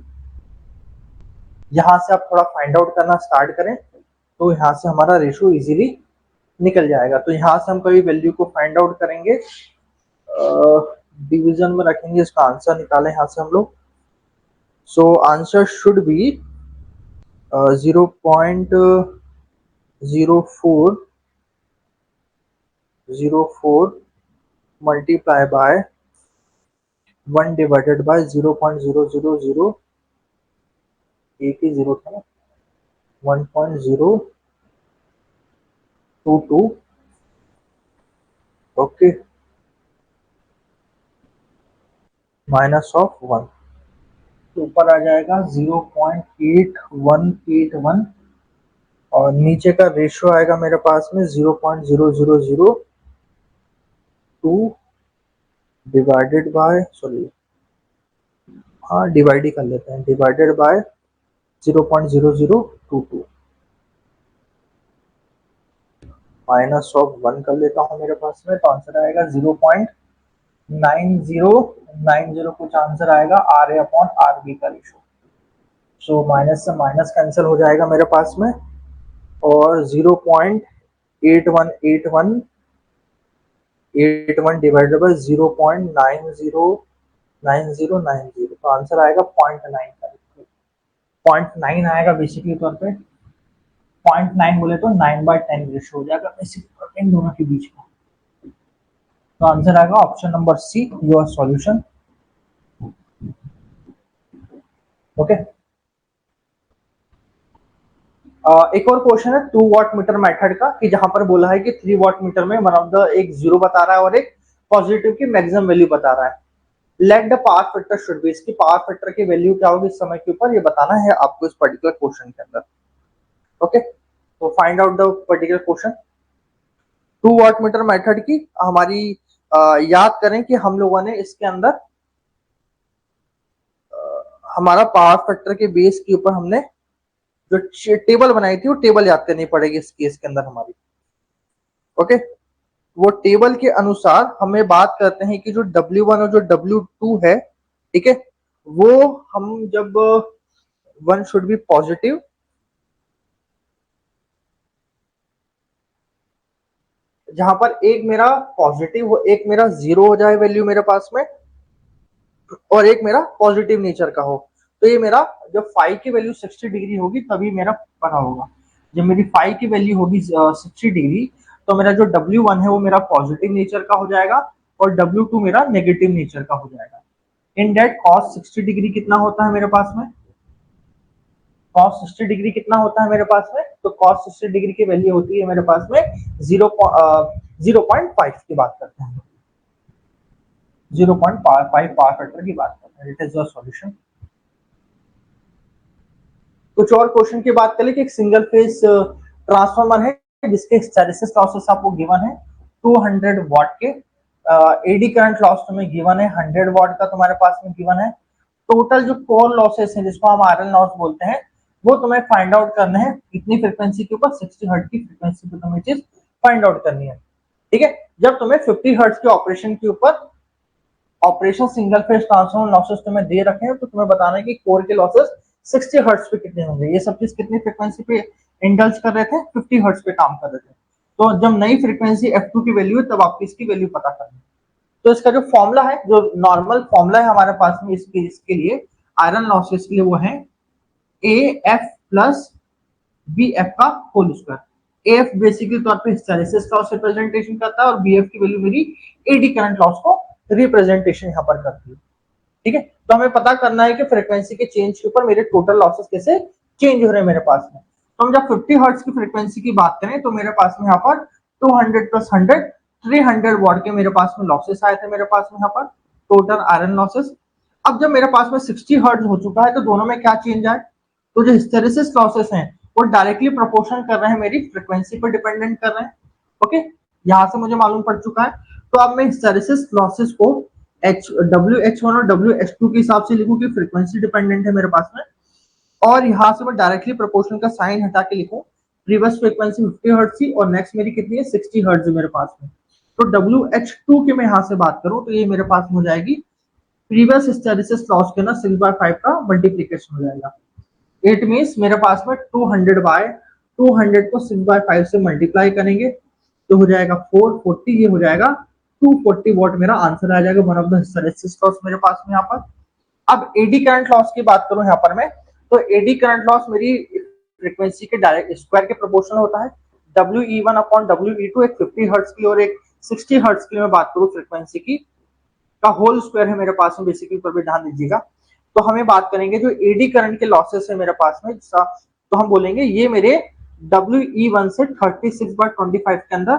यहाँ से आप थोड़ा फाइंड आउट करना स्टार्ट करें तो यहाँ से हमारा रेशो इजीली निकल जाएगा। तो यहाँ से हम कभी वैल्यू को फाइंड आउट करेंगे, डिवीजन में रखेंगे, इसका आंसर निकालें यहाँ से हम लोग। So answer should B 0.04 multiply by 1 divided by 0.000, एक ही जीरो था, 1.022। ओके, माइनस ऑफ 1, तो ऊपर आ जाएगा 0.8181। और नीचे का रेशियो आएगा मेरे पास में 0.0002 डिवाइडेड बाय, सॉरी हाँ डिवाइड ही कर लेते हैं, डिवाइडेड बाय 0.0022 माइनस ऑफ 1 कर लेता हूँ मेरे पास में, तो आंसर आएगा 0.9090, कुछ आंसर आएगा R A upon R B का रेशो। सो माइनस से माइनस कैंसिल हो जाएगा मेरे पास में, और 0.8181 डिवाइडेड बाय 0.909090, तो आंसर आएगा 0.9 का, 0.9 आएगा बेसिकली तौर पे। 0.9 बोले तो 9/10 रेशियो हो जाएगा बेसिकली इन दोनों के बीच में। तो आंसर आएगा option number C, your solution. Okay, एक और क्वेश्चन है 2 वाट मीटर मेथड का, कि जहां पर बोला है कि 3 वाट मीटर में वन ऑफ द एक जीरो बता रहा है और एक पॉजिटिव की मैक्सिमम वैल्यू बता रहा है। Let the power factor should be, इसकी पावर फैक्टर की वैल्यू क्या होगी इस समय के ऊपर, ये बताना है आपको इस पर्टिकुलर क्वेश्चन के अंदर। ओके, तो find out the particular question. 2 watt meter method की हमारी याद करें कि हम लोगों ने इसके अंदर हमारा पावर फैक्टर के बेस के ऊपर हमने जो टेबल बनाई थी वो टेबल याद करनी पड़ेगी इस केस के अंदर हमारी। ओके, वो टेबल के अनुसार हमें बात करते हैं कि जो W1 और जो W2 है, ठीक है, वो हम जब 1 शुड बी पॉजिटिव, जहां पर एक मेरा पॉजिटिव हो, एक मेरा 0 हो जाए वैल्यू मेरे पास में, और एक मेरा पॉजिटिव नेचर का हो, तो ये मेरा जब फाई की वैल्यू 60 डिग्री होगी तभी मेरा बना होगा। जब मेरी फाई की वैल्यू होगी 60 डिग्री, तो मेरा जो W1 है वो मेरा पॉजिटिव नेचर का हो जाएगा और W2 मेरा नेगेटिव नेचर का हो जाएगा। इन डेट cos 60 डिग्री कितना होता है मेरे पास में, cos 60 डिग्री कितना होता है मेरे पास में, तो cos 60 डिग्री की वैल्यू होती है मेरे पास में 0.5 की बात करते हैं, 0.5 पावर फैक्टर की बात करते हैं। It is your solution. कुछ और क्वेश्चन की बात करें कि एक सिंगल फेज ट्रांसफार्मर है जिसके हिस्टैरिसीस लॉसेस आपको गिवन है 200 वाट के, एडी करंट लॉस तुम्हें गिवन है 100 वाट का तुम्हारे पास में गिवन है। टोटल जो कोर लॉसेस है जिसको हम आयरन लॉस बोलते हैं वो तुम्हें फाइंड आउट करने हैं कितनी फ्रीक्वेंसी के ऊपर, 60 हर्ट्ज की फ्रीक्वेंसी पे तुम्हें चीज फाइंड आउट करनी है। ठीक है, जब तुम्हें 50 हर्ट्ज के ऑपरेशन के ऊपर operation single phase transformer losses तुम्हें दे रखे हैं तो तुम्हें बताना है कि कोर के लॉसेस 60 हर्ट्ज पे कितने होंगे। ये सब चीज कितनी फ्रीक्वेंसी पे इंडल्ज कर रहे थे, 50 हर्ट्ज पे काम कर रहे थे। तो जब नई फ्रीक्वेंसी F2 की वैल्यू है तब आपकी इसकी वैल्यू पता करनी है। तो इसका जो फॉर्मूला है, जो नॉर्मल फॉर्मूला है हमारे पास में इसके लिए आयरन लॉसेस के लिए, वो है AF प्लस BF का होल स्क्वायर। AF बेसिकली तौर पे हिस्टैरिसीस लॉस रिप्रेजेंटेशन करता है और BF की वैल्यू मेरी एडी करंट लॉस को रिप्रेजेंटेशन यहाँ पर करती है। ठीक है, तो हमें पता करना है कि फ्रीक्वेंसी के चेंज के ऊपर मेरे टोटल लॉसेस कैसे चेंज हो रहे हैं मेरे पास में। तो हम जब 50 हर्ट्ज की फ्रीक्वेंसी की बात करें तो मेरे पास में यहाँ पर 200 प्लस 100 300 वॉट के मेरे पास में लॉसेस आए थे मेरे पास में यहाँ पर टोटल आयरन लॉसेस। अब जब मेरे पास में 60 हर्ट्ज हो चुका है तो दोनों में क्या चेंज आए, तो जो हिस्टेरिसिस लॉसेस हैं वो डायरेक्टली प्रोपोर्शनल कर रहे हैं मेरी फ्रीक्वेंसी पर डिपेंडेंट कर रहे हैं। ओके, यहां से मुझे मालूम पड़ चुका है। तो अब मैं हिस्टेरिसिस लॉसेस को WH1 और WH2 के हिसाब से लिखूं कि फ्रीक्वेंसी डिपेंडेंट है मेरे पास में, और यहां से मैं डायरेक्टली प्रोपोर्शनल का साइन हटा के लिखूं, प्रीवियस फ्रीक्वेंसी 50 हर्ट्ज थी और नेक्स्ट मेरी कितनी है 60 हर्ट्ज मेरे पास में। तो WH2 की मैं यहां से बात करूं तो ये मेरे पास में हो जाएगी प्रीवियस हिस्टेरिसिस लॉस के ना 6/5 का मल्टीप्लीकेशन हो जाएगा। इट मींस मेरे पास में 200 को 6/5 से मल्टीप्लाई करेंगे तो हो जाएगा 440, ये हो जाएगा 240 वॉट मेरा आंसर आ जाएगा, one of the hysteresis loss मेरे पास में यहाँ पर। अब एडी करंट लॉस की बात करूं यहाँ पर मैं, तो एडी करंट लॉस मेरी फ्रीक्वेंसी के डायरेक्ट स्क्वायर के प्रोपोर्शनल होता है। WE1 अपॉन WE2 एक 50 हर्ट्ज की और एक 60 हर्ट्ज की मैं बात करूं फ्रीक्वेंसी की का होल स्क्वायर है मेरे पास में बेसिकली, पर भी ध्यान दीजिएगा। तो हमें बात करेंगे जो एडी करंट के लॉसेस है मेरे पास में, तो हम बोलेंगे ये मेरे WE1 से 36/25 के अंदर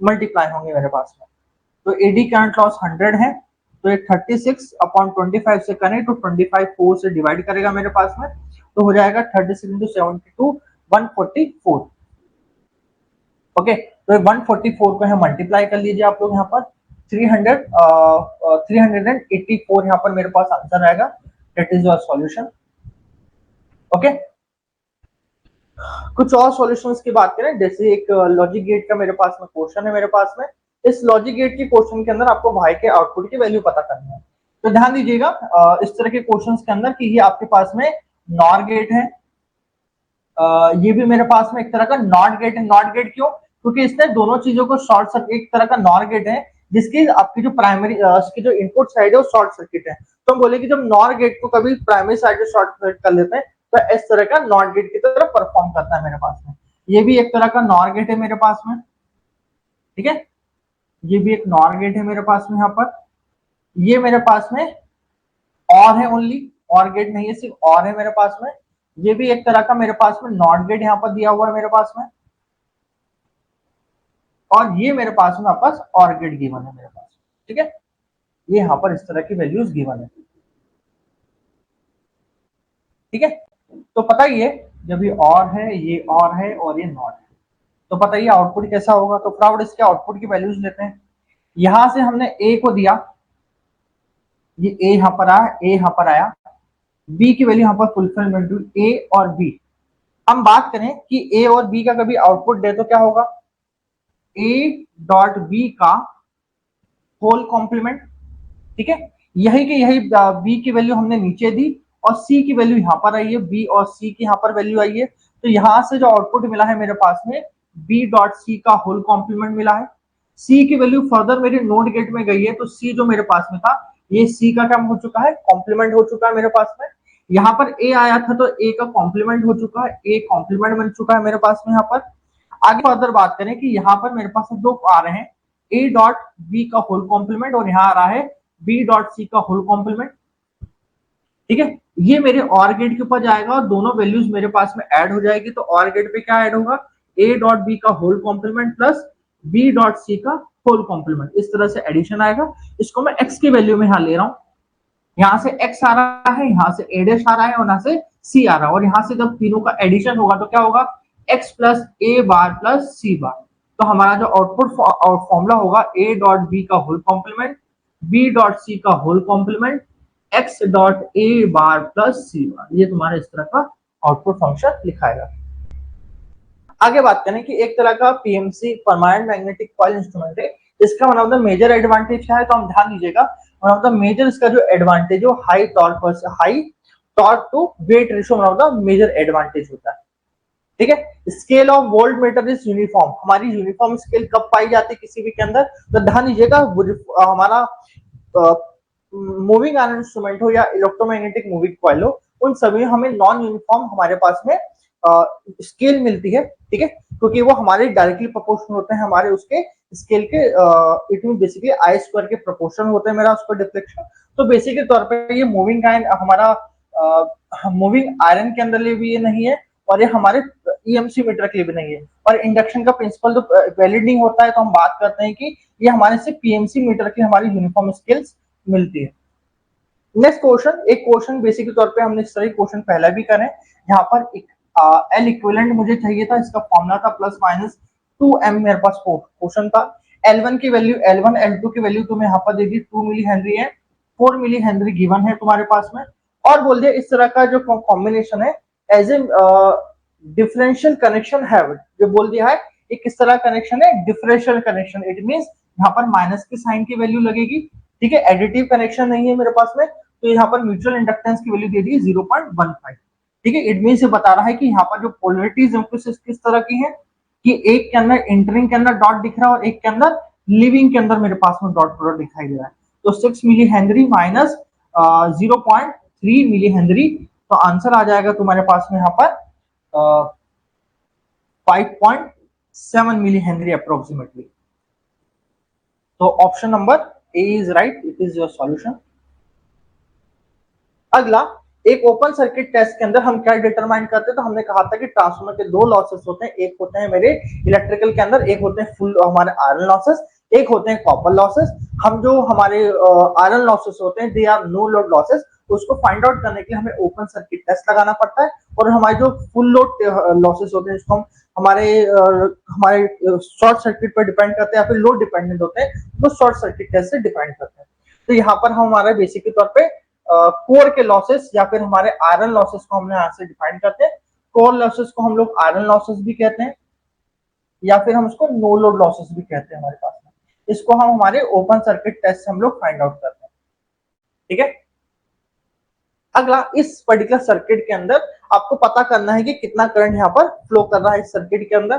मल्टीप्लाई होंगे मेरे पास में। तो एडी करंट लॉस 100 है तो एक 36/25 से करें तो 25 4 से डिवाइड करेगा मेरे पास में, तो हो जाएगा 36 into 72 144। ओके, तो 144 को यहाँ मल्टीप्लाई कर लीजिए आप लोग, यहाँ पर 384 यहाँ पर मेरे पास आंसर आएगा। That is your solution. Okay, कुछ और सॉल्यूशंस की बात करें, जैसे एक लॉजिक गेट का मेरे पास में क्वेश्चन है मेरे पास में। इस लॉजिक गेट के क्वेश्चन के अंदर आपको वाई के आउटपुट की वैल्यू पता करनी है। तो ध्यान दीजिएगा इस तरह के क्वेश्चंस के अंदर कि ये आपके पास में नॉर गेट है, ये भी मेरे पास में एक तरह का नॉट गेट है। नॉट गेट क्यों, क्योंकि इसने दोनों चीजों को शॉर्ट सर्किट, एक तरह का नॉर गेट है जिसकी आपकी जो प्राइमरी इसकी जो इनपुट साइड है वो शॉर्ट सर्किट है। तो हम बोले कि जब नॉर गेट को कभी प्राइमरी साइड से शॉर्ट सर्किट कर लेते हैं तो इस तरह का नॉट गेट की तरह परफॉर्म करता है मेरे पास में। ये भी एक तरह का नॉर गेट है मेरे पास में, ठीक है, ये भी एक नॉर गेट है मेरे पास में। यहाँ पर ये मेरे पास में और है, ओनली और गेट नहीं है, सिर्फ और है मेरे पास में। ये भी एक तरह का मेरे पास में नॉट गेट यहाँ पर दिया हुआ है मेरे पास में, और ये मेरे पास में आपस और गेट गिवन है मेरे पास, ठीक है। ये यहाँ पर इस तरह की वैल्यूज गिवन है, ठीक है। तो पता ही है जब ये और है, ये और है और ये नॉट है, तो पता ही आउटपुट कैसा होगा। तो फ्राउड इसके आउटपुट की वैल्यूज लेते हैं। यहां से हमने ए को दिया, ये ए यहाँ पर आया, ए यहाँ पर आया, बी की वैल्यू यहाँ पर फुलफिलमेंट हुई ए और बी। हम बात करें कि ए और बी का कभी आउटपुट दे तो क्या होगा, ए डॉट बी का होल कॉम्प्लीमेंट। ठीक है, यही कि यही बी की वैल्यू हमने नीचे दी और सी की वैल्यू यहाँ पर आई है, बी और सी की यहाँ पर वैल्यू आई है। तो यहां से जो आउटपुट मिला है मेरे पास में बी डॉट सी का होल कॉम्प्लीमेंट मिला है। सी की वैल्यू फर्दर मेरे नोट गेट में गई है, तो सी जो मेरे पास में था ये सी का क्या हो चुका है, कॉम्प्लीमेंट हो चुका है मेरे पास में। यहाँ पर ए आया था तो ए का कॉम्प्लीमेंट हो चुका है, ए कॉम्प्लीमेंट बन चुका है मेरे पास में। यहाँ पर आगे फर्दर बात करें कि यहाँ पर मेरे पास दो आ रहे हैं, ए डॉट बी का होल कॉम्प्लीमेंट और यहाँ आ रहा है बी डॉट सी का होल कॉम्प्लीमेंट। ठीक है, ये मेरे और गेट के ऊपर जाएगा और दोनों वैल्यूज मेरे पास में ऐड हो जाएगी। तो और गेट पे क्या ऐड होगा, ए डॉट बी का whole complement plus B dot C का होल कॉम्प्लीमेंट, इस तरह से एडिशन आएगा। इसको मैं एक्स की वैल्यू में यहां ले रहा हूं, यहां से एक्स आ रहा है, यहां से ए डैश आ रहा है और यहां से सी आ रहा है, और यहां से जब तीनों का एडिशन होगा तो क्या होगा, X plus A bar plus C bar. तो हमारा जो आउटपुट फॉर्मूला होगा ए डॉट बी का whole complement, B dot C का whole complement, X dot A bar plus C bar, ये तुम्हारा इस तरह का आउटपुट फंक्शन लिखाएगा। आगे बात करें कि एक तरह का PMC permanent magnetic coil instrument है, इसका one of the major advantage क्या है, तो हम ध्यान दीजिएगा। वन ऑफ द मेजर इसका जो एडवांटेज हो high torque to weight ratio, one of the major advantage होता है। ठीक है, scale of volt meter is uniform, हमारी यूनिफॉर्म स्केल कब पाई जाती है किसी भी के अंदर, तो ध्यान दीजिएगा हमारा मूविंग आयरन इंस्ट्रूमेंट हो या इलेक्ट्रोमैग्नेटिक मूविंग कॉइल हो, उन सभी हमें नॉन यूनिफॉर्म हमारे पास में स्केल मिलती है। ठीक है, क्योंकि वो हमारे डायरेक्टली प्रोपोर्शनल होते हैं हमारे उसके स्केल के, it mean basically I square के प्रोपोर्शनल होते हैं मेरा उसका डिफ्लेक्शन। तो बेसिकली तौर पर ये मूविंग आयरन हमारा मूविंग आयरन के अंदर भी ये नहीं है और ये हमारे ईएमसी मीटर के लिए भी नहीं है, और इंडक्शन का प्रिंसिपल तो वैलिड नहीं होता है। तो हम बात करते हैं कि ये हमारे से पीएमसी मीटर की हमारी यूनिफॉर्म स्केल्स मिलती है। नेक्स्ट क्वेश्चन, एक क्वेश्चन बेसिक तौर पे हमने इस तरह क्वेश्चन पहला भी करें, यहाँ पर एक एल इक्विवेलेंट मुझे चाहिए था, इसका फॉर्मूला था प्लस माइनस 2m, मेरे पास क्वेश्चन था। L1 की वैल्यू, L1 L2 की वैल्यू तुम्हें यहाँ पर दे दी 2 मिली हेनरी है, 4 मिली हेनरी गिवन है तुम्हारे पास में, और बोल दिया इस तरह का जो कॉम्बिनेशन है एज ए डिफरेंशियल कनेक्शन है, जो बोल दिया है ये किस तरह कनेक्शन है, डिफरेंशियल कनेक्शन। इट मींस यहाँ पर माइनस की साइन की वैल्यू लगेगी। ठीक है, एडिटिव कनेक्शन नहीं है मेरे पास में, तो यहाँ पर म्यूचुअल इंडक्टेंस की वैल्यू दे दी 0.15। ठीक है, इट मीन से बता रहा है कि यहाँ पर जो पोलरिटीज किस तरह की है, कि एक के अंदर इंटरिंग के अंदर डॉट दिख रहा है और एक के अंदर लिविंग के अंदर मेरे पास में डॉट प्रोडक्ट दिखाई दे रहा है। तो 6 milli henry minus 0.3 milli henry, तो आंसर आ जाएगा तुम्हारे पास में यहाँ पर 5.7 मिली हेनरी अप्रोक्सीमेटली। तो option number A is right, it is your solution. अगला, एक ओपन सर्किट टेस्ट के अंदर हम क्या डिटरमाइन करते हैं, तो हमने कहा था कि ट्रांसफार्मर के दो लॉसेस होते हैं, एक होते हैं मेरे इलेक्ट्रिकल के अंदर, एक होते हैं फुल हमारे आयरन लॉसेस, एक होते हैं कॉपर लॉसेस। हम जो हमारे आयरन लॉसेस होते हैं they are no load losses, तो उसको फाइंड आउट करने के लिए हमें ओपन सर्किट टेस्ट लगाना पड़ता है। और हमारे जो फुल लोड लॉसेस होते हैं जिसको हम हमारे शॉर्ट सर्किट पर डिपेंड करते हैं या फिर लोड डिपेंडेंट होते हैं, तो शॉर्ट सर्किट टेस्ट से डिपेंड करते हैं। तो यहाँ पर हम हमारे बेसिक के तौर पे कोर के लॉसेस या फिर हमारे आयरन लॉसेस को हमने यहाँ से डिफाइन करते हैं। कोर लॉसेस को हम लोग आयरन लॉसेस भी कहते हैं या फिर हम उसको नो लोड लॉसेस भी कहते हैं हमारे पास में। इसको हम हमारे ओपन सर्किट टेस्ट से हम लोग फाइंड आउट करते हैं। ठीक है, अगला, इस पर्टिकुलर सर्किट के अंदर आपको पता करना है कि कितना करंट यहाँ पर फ्लो कर रहा है इस सर्किट के अंदर।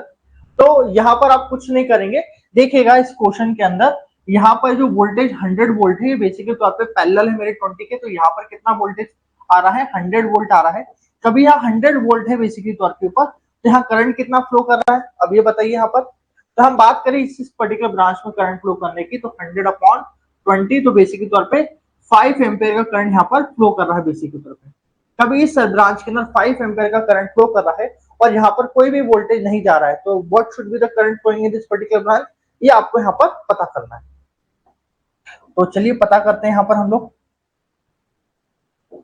तो यहाँ पर आप कुछ नहीं करेंगे, देखिएगा इस क्वेश्चन के अंदर यहाँ पर जो वोल्टेज 100 वोल्ट है, बेसिकली तौर पे पैरेलल है मेरे 20 के, तो यहाँ पर कितना वोल्टेज आ रहा है, 100 वोल्ट आ रहा है। कभी यहाँ 100 वोल्ट है बेसिकली तौर के ऊपर, तो यहाँ करंट कितना फ्लो कर रहा है, अब ये बताइए यहाँ पर। तो हम बात करें इस पर्टिकुलर ब्रांच में करंट फ्लो करने की, तो 100/20, तो बेसिकली तौर पे 5 एम्पेयर का करंट यहाँ पर फ्लो कर रहा है बेसिकली तौर पे। कभी इस ब्रांच के अंदर 5 एम्पेयर का करंट फ्लो कर रहा है और यहाँ पर कोई भी वोल्टेज नहीं जा रहा है, तो what should be the current flowing in this particular branch, ये आपको यहाँ पर पता करना है। तो चलिए पता करते हैं यहाँ पर हम लोग।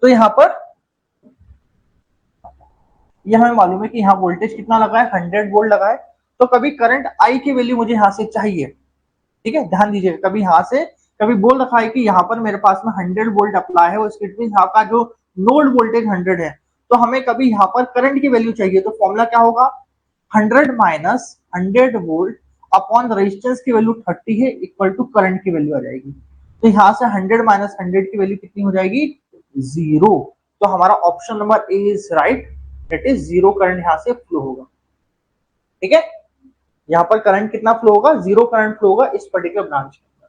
तो यहाँ पर यह हमें मालूम है कि यहाँ वोल्टेज कितना लगा है, 100 वोल्ट लगा है। तो कभी करंट आई की वैल्यू मुझे यहाँ से चाहिए। ठीक है, ध्यान दीजिएगा, कभी यहाँ से कभी बोल रखा है कि यहाँ पर मेरे पास में 100 वोल्ट अप्लाई है, उसके मीन यहाँ का जो नोड वोल्टेज 100 है, तो हमें कभी यहाँ पर करंट की वैल्यू चाहिए, तो फॉर्मूला क्या होगा, 100 माइनस 100 वोल्ट अपॉन रेजिस्टेंस की वैल्यू 30 है इक्वल टू करंट की वैल्यू आ जाएगी। तो यहाँ से 100 माइनस 100 की वैल्यू कितनी हो जाएगी, 0। तो हमारा option number A is right, that is 0 current यहाँ से फ्लो होगा। ठीक है, यहाँ पर करंट कितना फ्लो होगा, 0 करंट फ्लो होगा इस पर्टिकुलर ब्रांच के अंदर।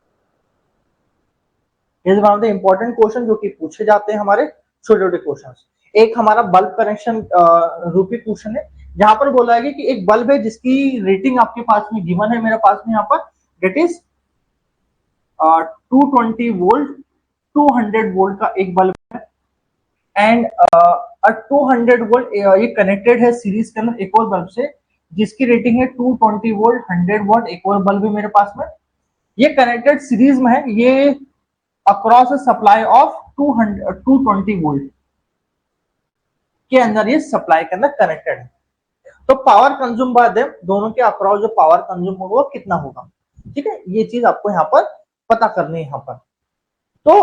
Is one of the important question जो कि पूछे जाते हैं हमारे छोटे छोटे क्वेश्चन। एक हमारा बल्ब कनेक्शन रूपी क्वेश्चन है, जहां पर बोला है कि एक बल्ब है जिसकी रेटिंग आपके पास में गिवन है, मेरे पास में यहाँ पर दैट इज 220 वोल्ट 200 वोल्ट का एक बल्ब है, एंड 200 वोल्ट ये कनेक्टेड है सीरीज के अंदर एक और बल्ब से जिसकी रेटिंग है 220 वोल्ट 100 वोल्ट, एक और बल्ब है मेरे पास में, ये कनेक्टेड सीरीज में है, ये अक्रॉस सप्लाई ऑफ 220 वोल्ट के अंदर ये सप्लाई के अंदर कनेक्टेड है। तो पावर कंज्यूम बाय देम, दोनों के अक्रॉस जो पावर कंज्यूम होगा वो कितना होगा। ठीक है, ये चीज आपको यहाँ पर पता करनी है यहाँ पर। तो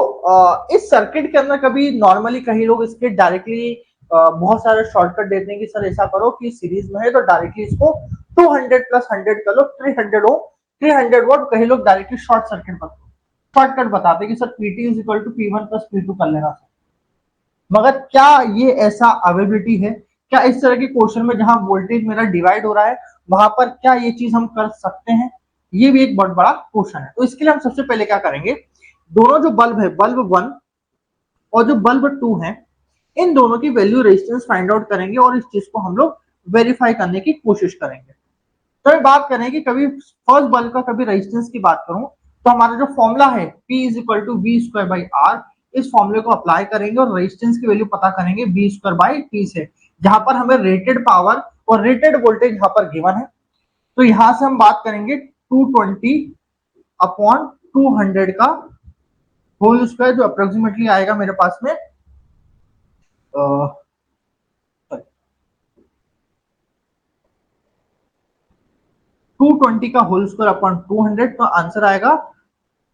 इस सर्किट के अंदर कभी नॉर्मली कई लोग इसके डायरेक्टली बहुत सारे शॉर्टकट देते हैं कि सर ऐसा करो कि सीरीज में है तो डायरेक्टली इसको 200 प्लस 100 कर लो 300 हो 300 वोल्ट, कई लोग डायरेक्टली शॉर्टकट बताते हैं कि sir PT is equal to P one plus P two कर लेना। मगर क्या ये ऐसा अवेलेबिलिटी है, क्या इस तरह के क्वेश्चन में जहां वोल्टेज मेरा डिवाइड हो रहा है वहां पर क्या ये चीज हम कर सकते हैं, ये भी एक बहुत बड़ा क्वेश्चन है। तो इसके लिए हम सबसे पहले क्या करेंगे, दोनों जो बल्ब है बल्ब 1 और जो बल्ब 2 है, इन दोनों की वैल्यू रेजिस्टेंस फाइंड आउट करेंगे और इस चीज को हम लोग वेरीफाई करने की कोशिश करेंगे। तो मैं बात करें कि कभी फर्स्ट बल्ब का कभी रेजिस्टेंस की बात करूं तो हमारा जो फॉर्मूला है P is equal to V square by R, इस फॉर्मूले को अप्लाई करेंगे और रेजिस्टेंस की वैल्यू पता करेंगे बी स्क्वायर बाई टी से, जहां पर हमें रेटेड पावर और रेटेड वोल्टेज यहाँ पर गिवन है। तो यहां से हम बात करेंगे 220 अपॉन 200 का होल स्क्वायर, जो अप्रोक्सीमेटली आएगा मेरे पास में 220 का होल स्क्वायर अपॉन 200, तो आंसर आएगा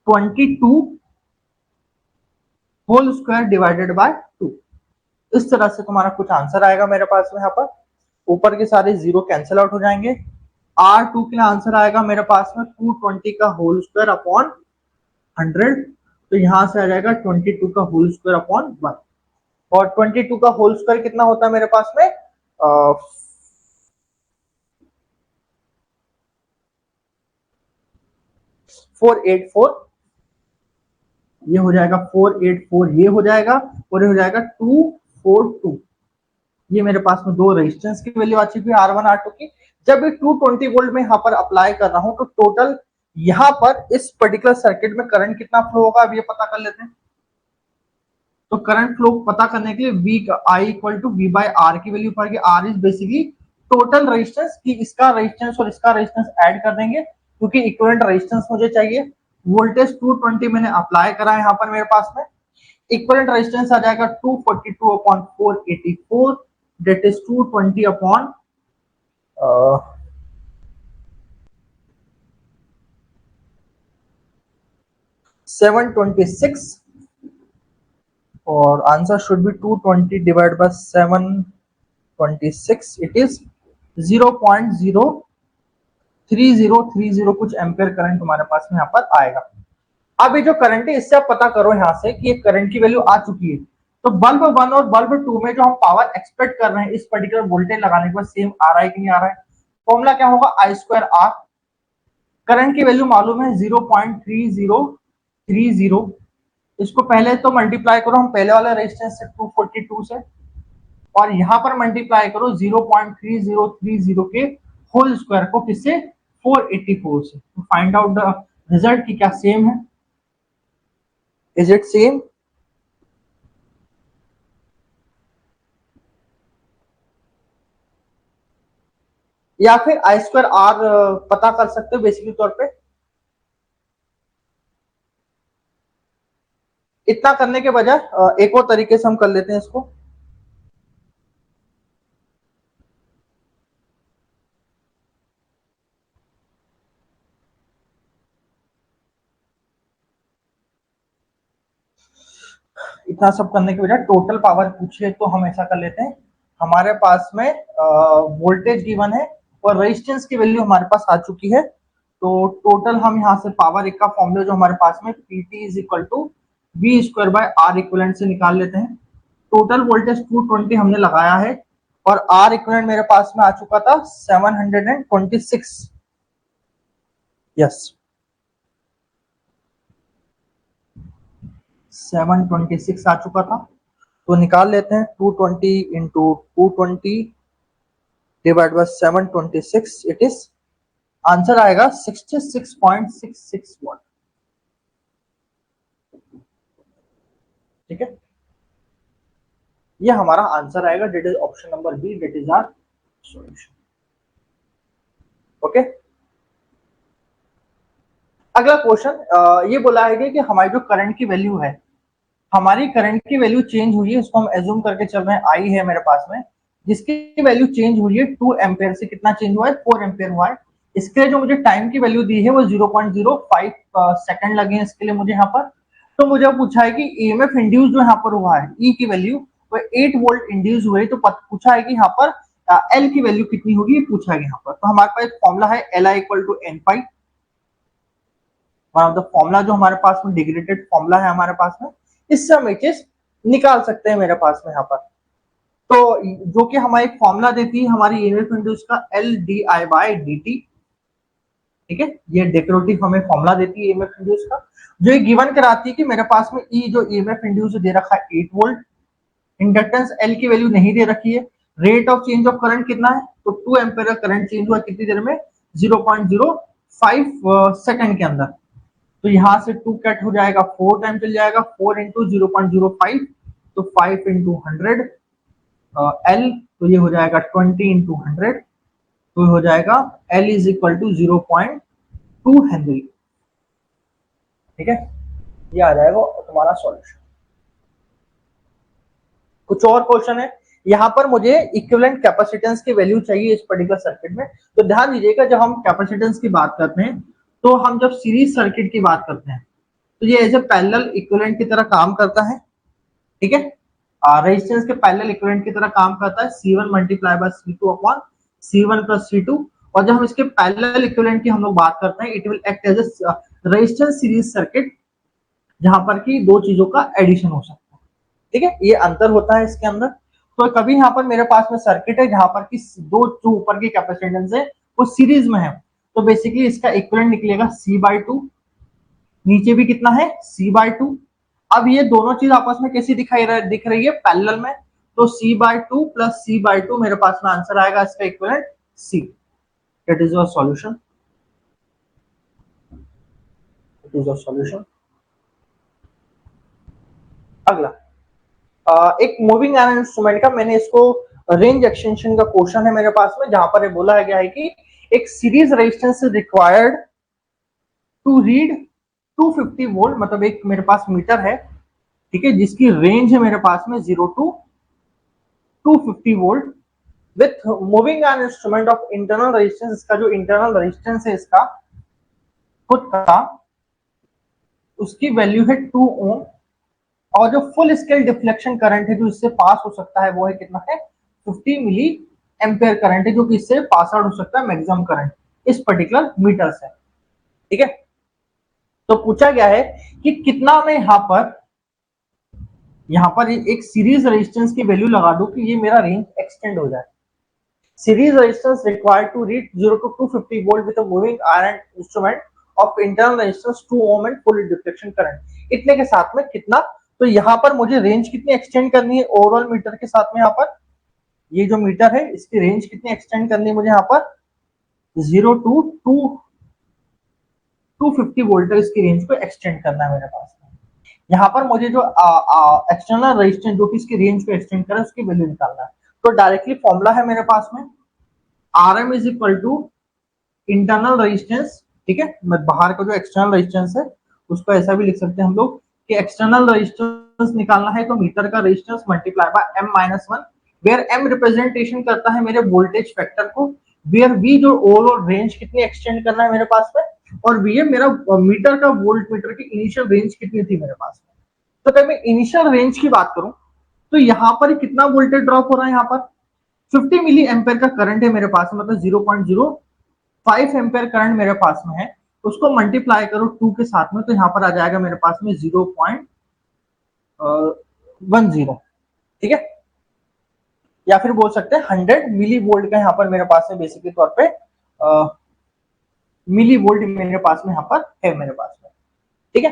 22 होल स्क्वायर डिवाइडेड बाय 2। इस तरह से तुम्हारा कुछ आंसर आएगा मेरे पास में, यहाँ पर ऊपर के सारे जीरो कैंसिल आउट हो जाएंगे। R2 के लिए आंसर आएगा मेरे पास में 220 का होल स्क्वायर अपॉन 100, तो यहां से आ जाएगा 22 का होल स्क्वायर अपॉन 1, और 22 का होल स्क्वायर कितना होता है मेरे पास में 484, ये हो जाएगा 484, ये हो जाएगा और ये हो जाएगा 242। ये मेरे पास में दो रेजिस्टेंस की वैल्यू आ चुकी है R1 R2 की। जब भी 220 वोल्ट में यहाँ पर अप्लाई कर रहा हूं तो टोटल यहाँ पर इस पर्टिकुलर सर्किट में करंट कितना फ्लो होगा, अब ये पता कर लेते हैं। तो करंट फ्लो पता करने के लिए V का I इक्वल टू V बाई R की वैल्यू पड़ेगी। R is basically total resistance, कि इसका रेजिस्टेंस और इसका रेजिस्टेंस ऐड कर देंगे क्योंकि इक्विवेलेंट रेजिस्टेंस मुझे चाहिए। वोल्टेज 220 मैंने अप्लाई करा है यहाँ पर मेरे पास में, इक्विवेलेंट रेजिस्टेंस आ जाएगा 242 अपॉन 484, दैट इज 220 अपॉन 726, और answer should B 220 divide by 726, it is 0.03030 कुछ एम्पियर करंट तुम्हारे पास में यहाँ पर आएगा। अब ये जो करंट है इससे आप पता करो यहाँ से कि ये करंट की वैल्यू आ चुकी है, तो बल्ब 1 और बल्ब 2 में जो हम पावर एक्सपेक्ट कर रहे हैं इस पर्टिकुलर वोल्टेज लगाने के बाद सेम आ रहा है कि नहीं आ रहा है। फॉर्मूला क्या होगा, आई स्क्वायर आर, करंट की वैल्यू मालूम है 0.3030, इसको पहले तो मल्टीप्लाई करो हम पहले वाले रेजिस्टेंस से 242 से, और यहां पर मल्टीप्लाई करो 0.3030 के होल स्क्वायर को किससे 484 से, तो फाइंड आउट द रिजल्ट की क्या सेम है, इज इट सेम। या फिर आई स्क्वायर आर पता कर सकते हो बेसिकली तौर पे। इतना करने के बजाय एक और तरीके से हम कर लेते हैं इसको। इतना इतना सब करने के बजाय टोटल पावर पूछिए तो हम ऐसा कर लेते हैं, हमारे पास में वोल्टेज गिवन है और रेजिस्टेंस की वैल्यू हमारे पास आ चुकी है, तो टोटल हम यहाँ से पावर एक का फॉर्मूला जो हमारे पास में PT is equal to V square by R equivalent से निकाल लेते हैं। टोटल वोल्टेज 220 हमने लगाया है और R इक्विवेलेंट मेरे पास में आ चुका था 726, यस 726 आ चुका था, तो निकाल लेते हैं 220 into 220 divide by 726, it is answer आएगा 66.66 वॉट। ठीक है, ये हमारा आंसर आएगा, that is option number B, that is our solution. Okay, अगला क्वेश्चन ये बोला है कि हमारी जो करंट की वैल्यू है, हमारी करंट की वैल्यू चेंज हुई है, इसको हम एज्यूम करके चल रहे हैं आई है मेरे पास में, जिसकी वैल्यू चेंज हुई है 2 एम्पेयर से कितना चेंज हुआ है 4 एम्पेयर हुआ है। इसके लिए जो मुझे टाइम की वैल्यू दी है वो 0.05 सेकंड लगे हैं इसके लिए मुझे यहाँ पर। तो मुझे पूछा है कि ईएमएफ इंड्यूस जो यहाँ पर हुआ है ई की वैल्यू वो 8 वोल्ट इंड्यूस हुए, तो पूछा है कि यहाँ पर एल की वैल्यू कितनी होगी, पूछा है यहाँ पर। तो हमारे पास एक फॉर्मूला है LI equal to N pi, one of the formula जो हमारे पास में डिग्रेडेड फॉर्मूला है हमारे पास में, इससे हम एक चीज निकाल सकते हैं मेरे पास में यहाँ पर। तो जो कि हमारी फॉर्मूला देती है हमारी ईएमएफ इंड्यूस का LdI/dt। ठीक है, ये डेकोरेटिव हमें फॉर्मूला देती है ईएमएफ इंड्यूस का, जो ये गिवन कराती है कि मेरे पास में ई जो ईएमएफ इंड्यूस दे रखा है 8 वोल्ट, इंडक्टेंस एल की वैल्यू नहीं दे रखी है, rate of change of current कितना है, तो 2 एम्पीयर का करंट चेंज हुआ कितनी देर में 0.05 सेकंड के अंदर। तो यहां से 2 कट हो जाएगा, 4 टाइम चल जाएगा, 4 इंटू 0.05 तो 5 इंटू 100 एल, तो ये हो जाएगा 20 इंटू 100, तो हो जाएगा L is equal to 0.2 henry. ठीक है, ये आ जाएगा तुम्हारा सॉल्यूशन। कुछ और क्वेश्चन है, यहाँ पर मुझे इक्विवेलेंट कैपेसिटेंस की वैल्यू चाहिए इस पर्टिकुलर सर्किट में। तो ध्यान दीजिएगा, जब हम कैपेसिटेंस की बात करते हैं तो हम जब सीरीज सर्किट की बात करते हैं तो ये एज ए पैरेलल इक्विवेलेंट की तरह काम करता है। ठीक है, रेजिस्टेंस के पैरेलल इक्विवेलेंट की तरह काम करता है, C1 multiply by C2 upon C1 plus C2। और जब हम इसके पैरेलल इक्विवेलेंट की हम लोग बात करते हैं, it will act as a resistance series circuit, जहां पर की दो चीजों का एडिशन हो सकता है। ठीक है, ये अंतर होता है इसके अंदर। तो कभी यहाँ पर मेरे पास में सर्किट है जहां पर की दो जो ऊपर की कैपेसिटेंस है वो सीरीज में है, तो बेसिकली इसका इक्विवेलेंट निकलेगा C/2, नीचे भी कितना है C/2। अब ये दोनों चीज आपस में कैसी दिख रही है पैरेलल में, तो C/2 प्लस C/2 मेरे पास में आंसर आएगा इसका equivalent C। That is your solution, that is your solution. अगला एक मूविंग आयरन इंस्ट्रूमेंट का, मैंने इसको रेंज एक्सटेंशन का क्वेश्चन है मेरे पास में, जहां पर ये बोला गया है कि एक series resistance is required to read 250 volt, मतलब एक मेरे पास मीटर है, ठीक है, जिसकी रेंज है मेरे पास में 0 to 250 volt with moving iron instrument of internal resistance. इसका जो इंटरनल रेजिस्टेंस है इसका खुद का, उसकी वैल्यू है 2 ओम, और जो फुल स्केल डिफ्लेक्शन करंट है जो इससे पास हो सकता है वो है कितना है 50 मिली एम्पेयर करंट है, जो कि इससे पास आउट हो सकता है मैक्सिमम करंट इस पर्टिकुलर मीटर से। ठीक है, तो पूछा गया है कि कितना मैं यहाँ पर एक सीरीज रेजिस्टेंस की वैल्यू लगा दूं कि ये मेरा रेंज एक्सटेंड हो जाए। Series resistance required to read 0 to 250 volt with a moving iron instrument of internal resistance 2 ohm and full deflection current, इतने के साथ में कितना। तो यहाँ पर मुझे रेंज कितनी एक्सटेंड करनी है ओवरऑल मीटर के साथ में, यहाँ पर ये जो मीटर है इसकी रेंज कितनी एक्सटेंड करनी है मुझे यहाँ पर 0 to 250 वोल्ट तक इसकी रेंज को एक्सटेंड करना है मेरे पास। यहाँ पर मुझे जो एक्सटर्नल रेजिस्टेंस जो कि इसकी रेंज को एक्सटेंड करे उसकी वैल्यू निकालना है। तो डायरेक्टली फॉर्मूला है मेरे पास में Rm is equal to internal resistance. ठीक है, मैं बाहर का जो एक्सटर्नल रेजिस्टेंस है उसको ऐसा भी लिख सकते हैं हम लोग कि एक्सटर्नल रेजिस्टेंस निकालना है तो मीटर का resistance multiply by m-1, where m representation करता है मेरे वोल्टेज फैक्टर को, वेयर v जो ओवरऑल रेंज कितनी एक्सटेंड करना है मेरे पास में, और वी है मेरा मीटर का वोल्ट मीटर की इनिशियल रेंज कितनी थी मेरे पास में। तो अगर मैं इनिशियल रेंज की बात करूं तो यहाँ पर कितना वोल्टेज ड्रॉप हो रहा है, यहाँ पर 50 मिली एम्पेयर का करंट है मेरे पास, मतलब 0.05 एम्पेयर करंट मेरे पास में है, उसको मल्टीप्लाई करो 2 के साथ में, तो यहाँ पर आ जाएगा मेरे पास में 0.10, ठीक है, या फिर बोल सकते हैं 100 मिली वोल्ट का यहाँ पर मेरे पास में बेसिकली तौर पे मिली वोल्ट मेरे पास में यहाँ पर है मेरे पास में, ठीक है।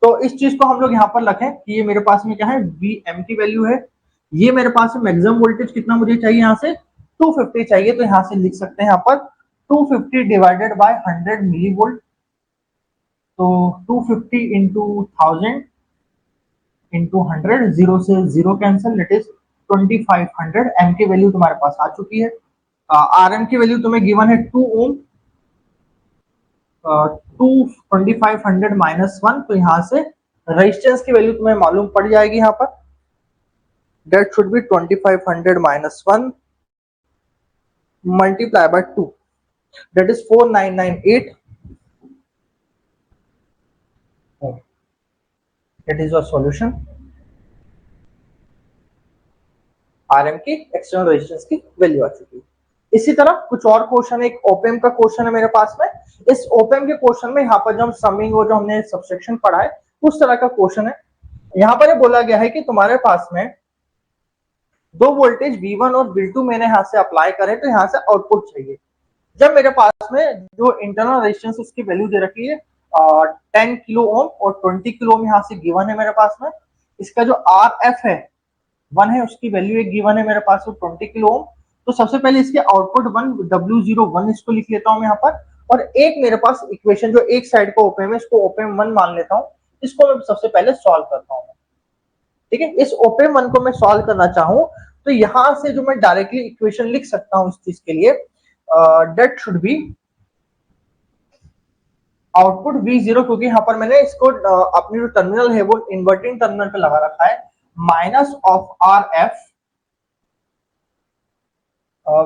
तो इस चीज को हम लोग यहाँ पर रखें कि ये मेरे पास में क्या है, Vm की वैल्यू है, ये मेरे पास में मैक्सिमम वोल्टेज कितना मुझे चाहिए, यहाँ से 250 चाहिए, तो यहाँ से लिख सकते हैं यहाँ पर 250 डिवाइडेड बाय 100 मिली वोल्ट, तो 250 इंटू 1000 इंटू 100, जीरो से zero cancel, it is 2500। M की वैल्यू तुम्हारे पास आ चुकी है। आर एम की वैल्यू तुम्हें गिवन है 2 ओम, 2500 माइनस 1, तो यहाँ से रेजिस्टेंस की वैल्यू तुम्हें मालूम पड़ जाएगी यहाँ पर, that should be 2500 minus 1 multiply by 2, that is 4998, that is your solution. RM की एक्सटर्नल रेजिस्टेंस की वैल्यू आ चुकी है। इसी तरह कुछ और क्वेश्चन, एक ओपेम का क्वेश्चन है मेरे पास में। इस ओपेम के क्वेश्चन में यहाँ पर जो हम समिंग और जो हमने सबसेक्शन पढ़ा है उस तरह का क्वेश्चन है। यहाँ पर ये बोला गया है कि तुम्हारे पास में दो वोल्टेज V1 और V2 मैंने यहाँ से अप्लाई करे, तो यहाँ से आउटपुट चाहिए। जब मेरे पास में जो इंटरनल रेजिस्टेंस उसकी वैल्यू दे रखी है 10 किलो ओम और 20 किलो ओम यहाँ से गिवन है मेरे पास में, इसका जो RF है 1 है, उसकी वैल्यू एक गिवन है मेरे पास में 20 किलो ओम। तो सबसे पहले इसके आउटपुट 1 W01 इसको लिख लेता हूं यहाँ पर, और एक मेरे पास इक्वेशन जो एक साइड को ओपेम है इसको ओपेम 1 मान लेता हूं, इसको मैं सबसे पहले सॉल्व करता हूं, ठीक है। इस ओपेम 1 को मैं सॉल्व करना चाहूं तो यहां से जो मैं डायरेक्टली इक्वेशन लिख सकता हूं इस चीज के लिए, that should be output V0, क्योंकि यहाँ पर मैंने इसको अपनी जो टर्मिनल है वो इन्वर्टिंग टर्मिनल पे लगा रखा है, minus of RF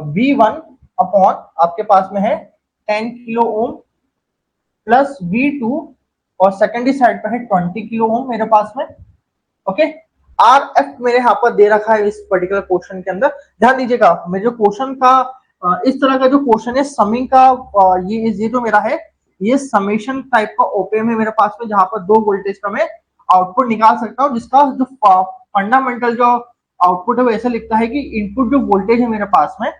V1 upon आपके पास में है 10 किलो ओम प्लस V2 और सेकेंडरी साइड पर है 20 किलो ओम मेरे पास में, ओके। RF मेरे यहाँ पर दे रखा है इस पर्टिकुलर क्वेश्चन के अंदर। ध्यान दीजिएगा, मेरे जो क्वेश्चन का इस तरह का जो क्वेश्चन है समिंग का, ये जो मेरा है ये समेशन टाइप का ओपेम है मेरे पास में, जहां पर दो वोल्टेज का मैं आउटपुट निकाल सकता हूं, जिसका जो फंडामेंटल जो आउटपुट है वो ऐसा लिखता है कि इनपुट जो वोल्टेज है मेरे पास में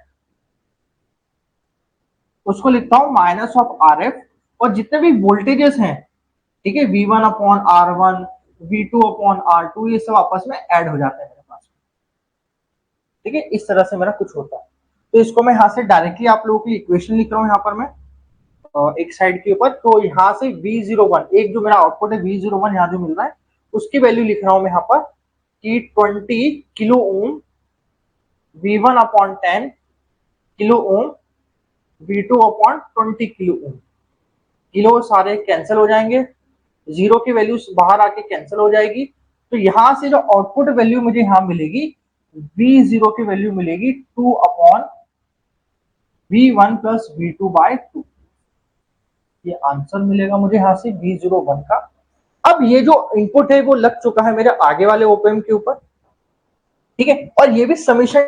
उसको लिखता हूं माइनस ऑफ RF, और जितने भी वोल्टेजेस हैं, ठीक है, V1 upon R1, V2 upon R2, ये सब आपस में ऐड हो जाते हैं मेरे पास, ठीक है। इस तरह से मेरा कुछ होता है। तो इसको मैं यहाँ से डायरेक्टली आप लोगों की इक्वेशन लिख रहा हूँ यहाँ पर मैं एक साइड के ऊपर। तो यहाँ से V01, एक जो मेरा आउटपुट है V01 यहाँ जो मिल रहा है उसकी वैल्यू लिख रहा हूं मैं यहाँ पर कि 20 kilo ohm V1 upon 10 kilo ohm V2 upon 20 kilo ohm. Kilo सारे कैंसिल हो जाएंगे, जीरो की वैल्यू बाहर आके कैंसिल हो जाएगी, तो यहां से जो आउटपुट वैल्यू मुझे यहाँ मिलेगी V0 की वैल्यू मिलेगी 2 upon V1 plus V2 bye 2। ये आंसर मिलेगा मुझे यहाँ से V01 का। अब ये जो इनपुट है वो लग चुका है मेरे आगे वाले ओपेम के ऊपर, ठीक है, और ये भी समीशन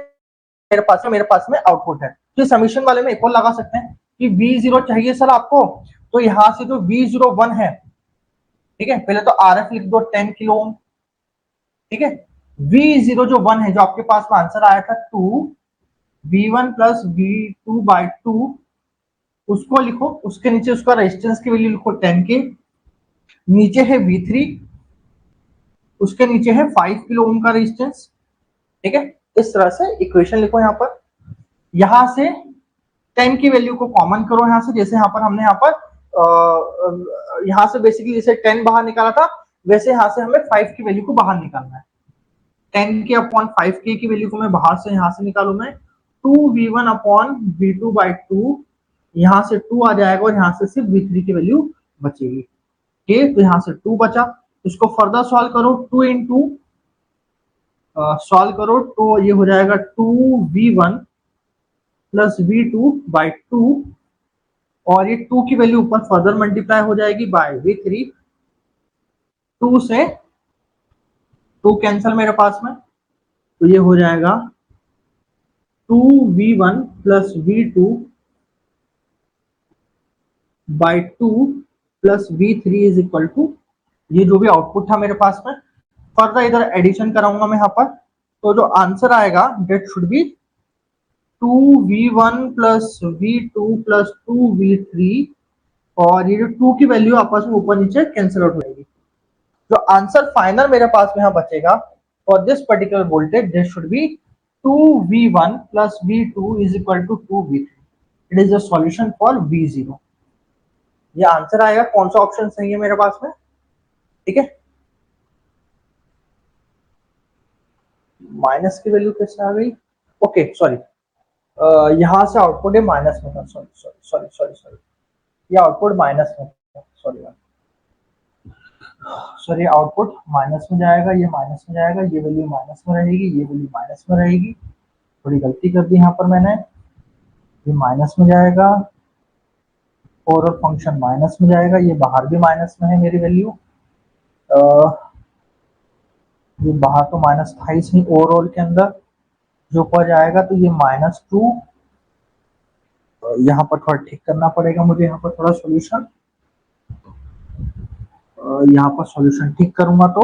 मेरे पास में आउटपुट है। तो समीशन वाले में एक और लगा सकते हैं कि V0 चाहिए सर आपको, तो यहां से जो V01 है, ठीक है, पहले तो RF लिख दो 10 किलो ओम, ठीक है। V0 जो 1 है, जो आपके पास में आंसर आया था 2 V1 प्लस V2 बाय 2, उसको लिखो, उसके नीचे उसका रेजिस्टेंस की वैल्यू लिखो 10 के, नीचे है V3, उसके नीचे है 5 किलो ओम का रेजिस्टेंस, ठीक है। इस तरह से इक्वेशन लिखो यहाँ पर। यहां से 10 की वैल्यू को कॉमन करो यहाँ से, जैसे यहाँ पर हमने यहाँ पर यहाँ से बेसिकली जैसे 10 बाहर निकाला था वैसे यहाँ से हमें 5 की वैल्यू को बाहर निकालना है। 10 के अपॉन 5k की वैल्यू को मैं बाहर से यहाँ से निकालू मैं 2v1 अपॉन v2 बाई 2, यहाँ से 2 आ जाएगा और यहाँ से सिर्फ v3 की वैल्यू बचेगी, ठीक है। तो यहाँ से 2 बचा, इसको फर्दर सॉल्व करो, 2 इंटू सॉल्व करो तो ये हो जाएगा 2v1 प्लस v2 बाई 2, और ये 2 की वैल्यू ऊपर फर्दर मल्टीप्लाई हो जाएगी बाय v3, 2 से टू कैंसल मेरे पास में, तो ये हो जाएगा 2v1 plus v2 by 2 plus v3 is equal to, ये जो भी आउटपुट था मेरे पास में, फर्दर इधर एडिशन कराऊंगा मैं यहाँ पर, तो जो आंसर आएगा that should be 2v1 plus v2 plus 2v3, और ये जो 2 की वैल्यू आपस में ऊपर नीचे कैंसिल आउट हो जाएगी। जो आंसर फाइनल मेरे पास में यहाँ बचेगा for this particular voltage this should be 2v1 plus v2 is equal to 2v3। It is the solution for v0। ये आंसर आएगा, कौन सा ऑप्शन सही है मेरे पास में, ठीक है। माइनस की वैल्यू कैसे आ गई, ओके सॉरी, यहां से आउटपुट है माइनस में था, sorry sorry sorry sorry sorry, ये आउटपुट माइनस में था, सॉरी सॉरी, आउटपुट माइनस में जाएगा, ये माइनस में जाएगा, ये वैल्यू माइनस में रहेगी, ये वैल्यू माइनस में रहेगी, थोड़ी गलती कर दी यहाँ पर मैंने, ये माइनस में जाएगा, ओवरऑल फंक्शन माइनस में जाएगा, ये बाहर भी माइनस में है मेरी वैल्यू, ये बाहर तो माइनस था ही सही, ओवरऑल के अंदर जो ऊपर जाएगा तो ये -2, यहाँ पर थोड़ा ठीक करना पड़ेगा मुझे, यहाँ पर थोड़ा सॉल्यूशन, यहाँ पर सॉल्यूशन ठीक करूंगा तो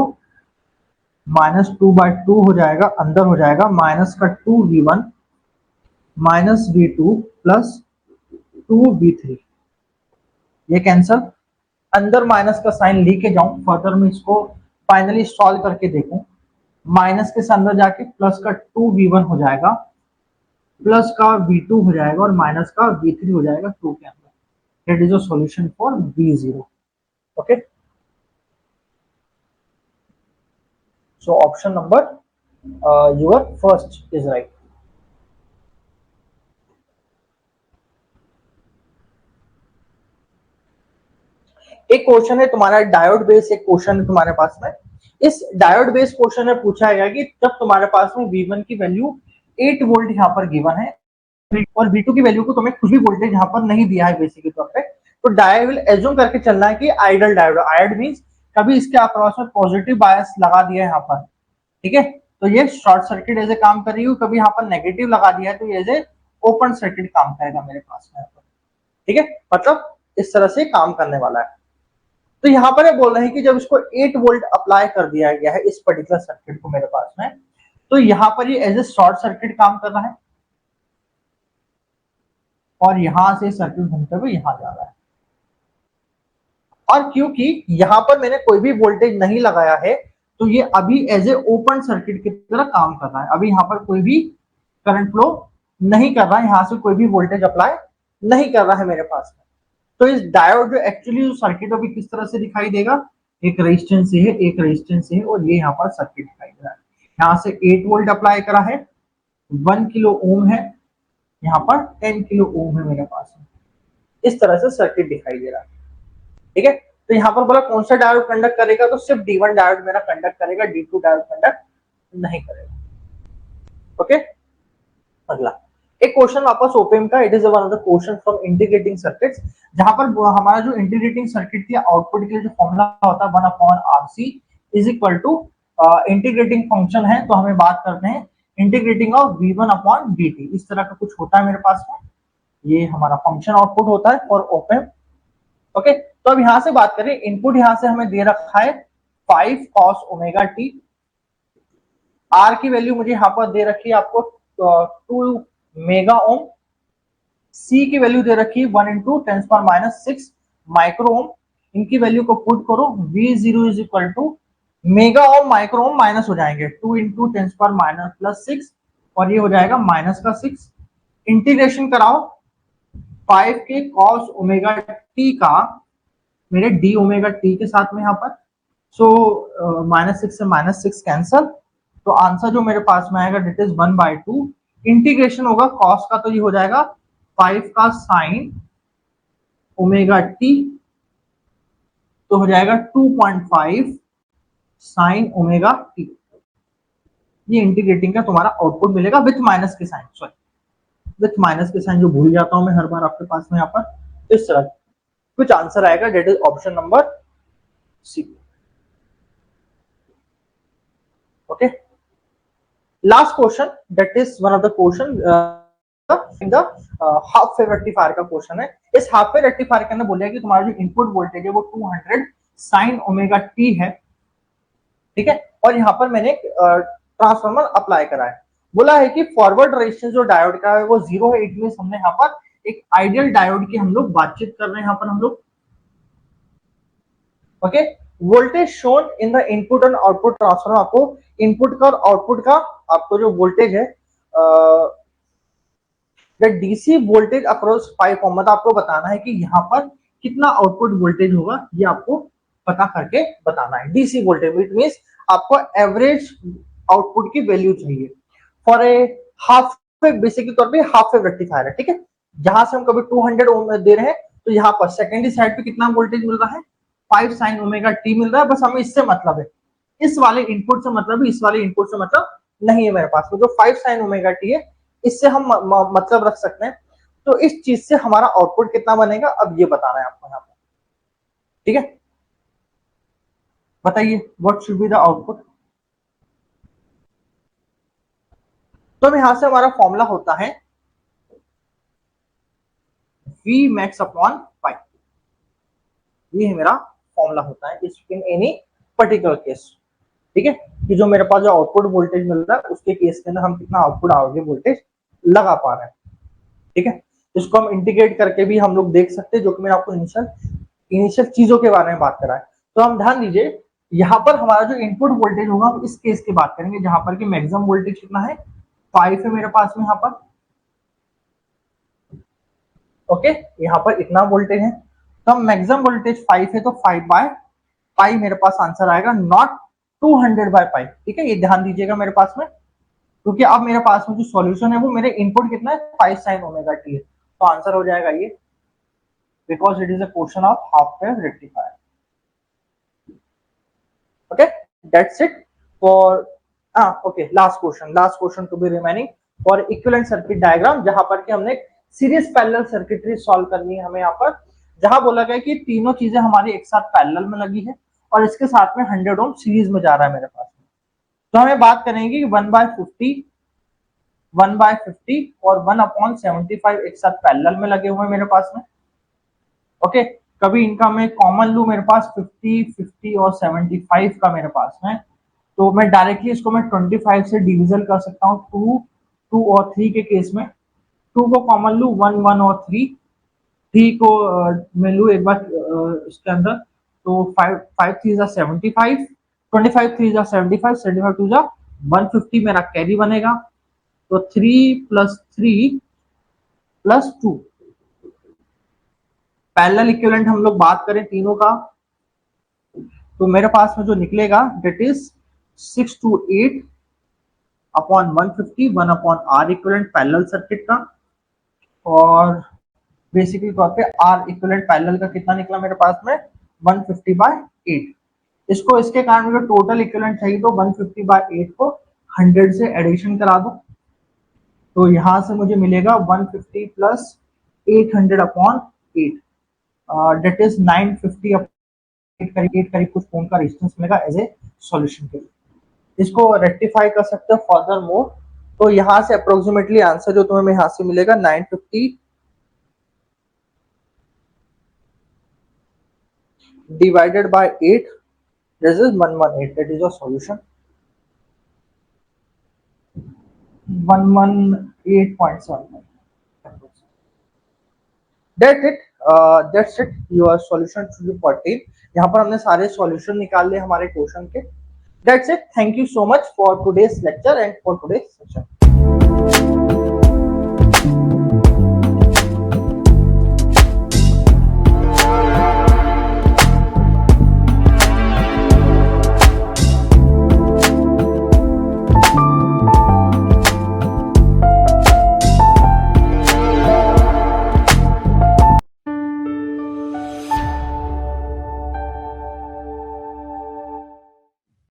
-2/2 हो जाएगा, अंदर हो जाएगा माइनस का 2v1 minus v2 plus 2v3, ये कैंसल, अंदर माइनस का साइन लेके जाऊं, फर्दर में इसको फाइनली सॉल्व करके देखूं, माइनस के अंदर जाके प्लस का 2v1 हो जाएगा, प्लस का v2 हो जाएगा, और माइनस का v3 हो जाएगा 2 के अंदर। It is a solution for v0। Okay, so option number your first is right. एक क्वेश्चन है तुम्हारा डायोड बेस, एक क्वेश्चन है तुम्हारे पास में, इस डायोड बेस क्वेश्चन में पूछा गया कि जब तुम्हारे पास में v1 की वैल्यू 8 वोल्ट यहाँ पर गिवन है और v2 की वैल्यू को तुम्हें कुछ भी वोल्टेज यहाँ पर नहीं दिया है बेसिक के तौर पे, तो डायोड विल एज्यूम करके चलना है कि आइडल डायोड, आइड मींस कभी इसके अक्रॉस में पॉजिटिव बायस लगा दिया है यहाँ पर, ठीक है, तो ये शॉर्ट सर्किट ऐसे काम कर रही है, कभी यहाँ पर नेगेटिव लगा दिया है तो ये ऐसे ओपन सर्किट काम करेगा मेरे पास में, ठीक है, मतलब इस तरह से काम करने वाला है। तो यहाँ पर ये बोल रहे हैं कि जब इसको 8 वोल्ट अप्लाई कर दिया गया है इस पर्टिकुलर सर्किट को मेरे पास में, तो यहाँ पर ये एज ए शॉर्ट सर्किट काम कर रहा है और यहां से सर्किट घूमते हुए यहां जा रहा है, और क्योंकि यहां पर मैंने कोई भी वोल्टेज नहीं लगाया है तो ये अभी एज ए ओपन सर्किट की तरह काम कर रहा है, अभी यहाँ पर कोई भी करंट फ्लो नहीं कर रहा है, यहां से कोई भी वोल्टेज अप्लाई नहीं कर रहा है मेरे पास में। तो इस डायोड जो एक्चुअली सर्किट अभी किस तरह से दिखाई देगा, एक रेजिस्टेंस से है, एक रेजिस्टेंस से है, और ये यहाँ पर सर्किट दिखाई दे रहा है, यहाँ से 8 वोल्ट अप्लाई करा है, 1 किलो ओम है, यहाँ पर 10 किलो ओम है मेरे पास में, इस तरह से सर्किट दिखाई दे रहा है, ठीक है। तो यहाँ पर बोला कौन सा डायोड कंडक्ट करेगा, तो सिर्फ D1 डायोड मेरा कंडक्ट करेगा, D2 डायोड कंडक्ट नहीं करेगा। ओके, अगला एक क्वेश्चन वापस ओपेम का, it is one of the question from integrating circuits, जहां पर हमारा जो इंटीग्रेटिंग सर्किट की आउटपुट के जो फॉर्मूला होता है 1/RC is equal to integrating function है, तो हमें बात करते हैं इंटीग्रेटिंग ऑफ V1/dt, इस तरह का कुछ होता है मेरे पास में, ये हमारा फंक्शन आउटपुट होता है फॉर ओपेम। ओके, तो अब यहां से बात करें, इनपुट यहां से हमें दे रखा है 5 cos ओमेगा टी, आर की वैल्यू मुझे यहाँ पर दे रखी है आपको 2 मेगा ओम, सी की वैल्यू दे रखी है 1 इंटू 10⁻⁶ माइक्रो ओम, इनकी वैल्यू को पुट करो, V0 is equal to mega ohm micro ohm minus हो जाएंगे 2 इंटू 10⁻⁶, और ये हो जाएगा माइनस का 6, इंटीग्रेशन कराओ 5 के cos ओमेगा टी का मेरे डी ओमेगा टी के साथ में यहाँ पर, सो -6 से -6 कैंसल, तो आंसर जो मेरे पास में आएगा डेट इज 1/2, इंटीग्रेशन होगा कॉस का, तो ये हो जाएगा 5 का साइन ओमेगा टी, तो हो जाएगा 2.5 साइन ओमेगा टी, ये इंटीग्रेटिंग का तुम्हारा आउटपुट मिलेगा विथ माइनस के साइन, सॉरी विथ माइनस के साइन जो भूल जाता हूं मैं हर बार आपके पास में यहाँ पर, इस तरह कुछ आंसर आएगा, that is option number C. Okay, last question that is one of the question in the half wave rectifier का क्वेश्चन है। इस हाफ वेव रेक्टिफायर के अंदर बोला है कि तुम्हारा जो इनपुट वोल्टेज है वो 200 साइन ओमेगा टी है, ठीक है, और यहाँ पर मैंने ट्रांसफार्मर अप्लाई करा है। बोला है कि फॉरवर्ड रेजिस्टेंस जो डायोड का है वो 0 है, इट मींस हमने यहाँ पर एक आइडियल डायोड की हम लोग बातचीत कर रहे हैं यहाँ पर हम लोग। Okay, voltage shown in the input and output transformer, आपको इनपुट का और आउटपुट का आपको जो वोल्टेज है द डीसी वोल्टेज अक्रॉस 5 ओम, मतलब आपको बताना है कि यहाँ पर कितना आउटपुट वोल्टेज होगा, ये आपको पता करके बताना है। डीसी वोल्टेज इट मींस आपको एवरेज आउटपुट की वैल्यू चाहिए for a half wave, basically तौर पे हाफ वेव रेक्टिफायर है, ठीक है। जहां से हम कभी 200 ओम दे रहे हैं तो यहाँ पर सेकेंडरी साइड पे कितना वोल्टेज मिल रहा है, 5 साइन ओमेगा टी मिल रहा है। बस हमें इससे मतलब है, इस वाले इनपुट से मतलब है, इस वाले इनपुट से मतलब नहीं है मेरे पास में। जो 5 साइन ओमेगा टी है इससे हम मतलब रख सकते हैं। तो इस चीज से हमारा आउटपुट कितना बनेगा, अब ये बताना है आपको यहाँ पर, ठीक है। बताइए what should be the output. तो यहां से हमारा फॉर्मूला होता है V max अपॉन पाई, ये है मेरा फॉर्मूला होता है इन एनी पर्टिकुलर केस, ठीक है, कि जो मेरे पास जो आउटपुट वोल्टेज मिल रहा है उसके केस के अंदर हम कितना आउटपुट आगे वोल्टेज लगा पा रहे हैं, ठीक है। इसको हम इंटीग्रेट करके भी हम लोग देख सकते हैं, जो कि मैंने आपको इनिशियल चीजों के बारे में बात करा है। तो हम ध्यान दीजिए, यहाँ पर हमारा जो इनपुट वोल्टेज होगा हम इस केस की बात करेंगे जहां पर कि मैक्सिमम वोल्टेज कितना है, 5 है मेरे पास में यहाँ पर। ओके, यहाँ पर इतना वोल्टेज है, तो मैक्सिमम वोल्टेज 5 है, तो 5 बाय पाई मेरे पास आंसर आएगा, नॉट 200 बाय पाई, ठीक है। ये ध्यान दीजिएगा मेरे पास में, क्योंकि अब मेरे पास में जो सॉल्यूशन है वो मेरे इनपुट कितना है, 5 साइन ओमेगा टी है, तो आंसर हो जाएगा ये, because it is a question of half wave rectifier. Okay, that's it for okay, last question to be remaining for equivalent circuit diagram, जहां पर कि हमने सीरीज पैरेलल सर्किटरी सॉल्व करनी है हमें यहाँ पर, जहां बोला गया कि तीनों चीजें हमारी एक साथ पैरेलल में लगी है और इसके साथ में 100 ओम सीरीज में जा रहा है मेरे पास में। तो हमें बात करेंगे कि 1/50 और 1/75 एक साथ पैरेलल में लगे हुए मेरे पास में। ओके, कभी इनका मैं कॉमन लू, मेरे पास 50 और 75 का मेरे पास में, तो मैं डायरेक्टली इसको मैं 25 से डिविजन कर सकता हूँ 2 और 3 के केस में। 2 को कॉमन लू, 1 और 3 को मैं लू एक बार इसके अंदर, तो 5 3 75, 25 3 75, 75 2 150 मेरा कैरी बनेगा, तो 3 + 3 + 2 पैरेलल इक्विवेलेंट हम लोग बात करें तीनों का, तो मेरे पास में जो निकलेगा that is 628 upon 150, 1/R equivalent parallel circuit का, और बेसिकली तौर पे R इक्विवेलेंट पैरेलल का कितना निकला मेरे पास में, 150/8। इसको इसके कारण मुझे टोटल इक्विवेलेंट चाहिए, तो 150/8 को 100 से एडिशन करा दो, तो यहां से मुझे मिलेगा 150 + 800/8, डेट इज 950 करीब कुछ ओम का रेजिस्टेंस मिलेगा एज ए सॉल्यूशन के लिए। इसको रेक्टिफाई कर सकते हो फर्दर मोर, तो यहां से अप्रोक्सीमेटली आंसर जो तुम्हें यहां से मिलेगा 950 divided by 8, this is 118, that is your solution, 118.7. That's it, your solution should be 14। यहाँ पर हमने सारे सॉल्यूशन निकाल लिए हमारे क्वेश्चन के। That's it, thank you so much for today's lecture and for today's session।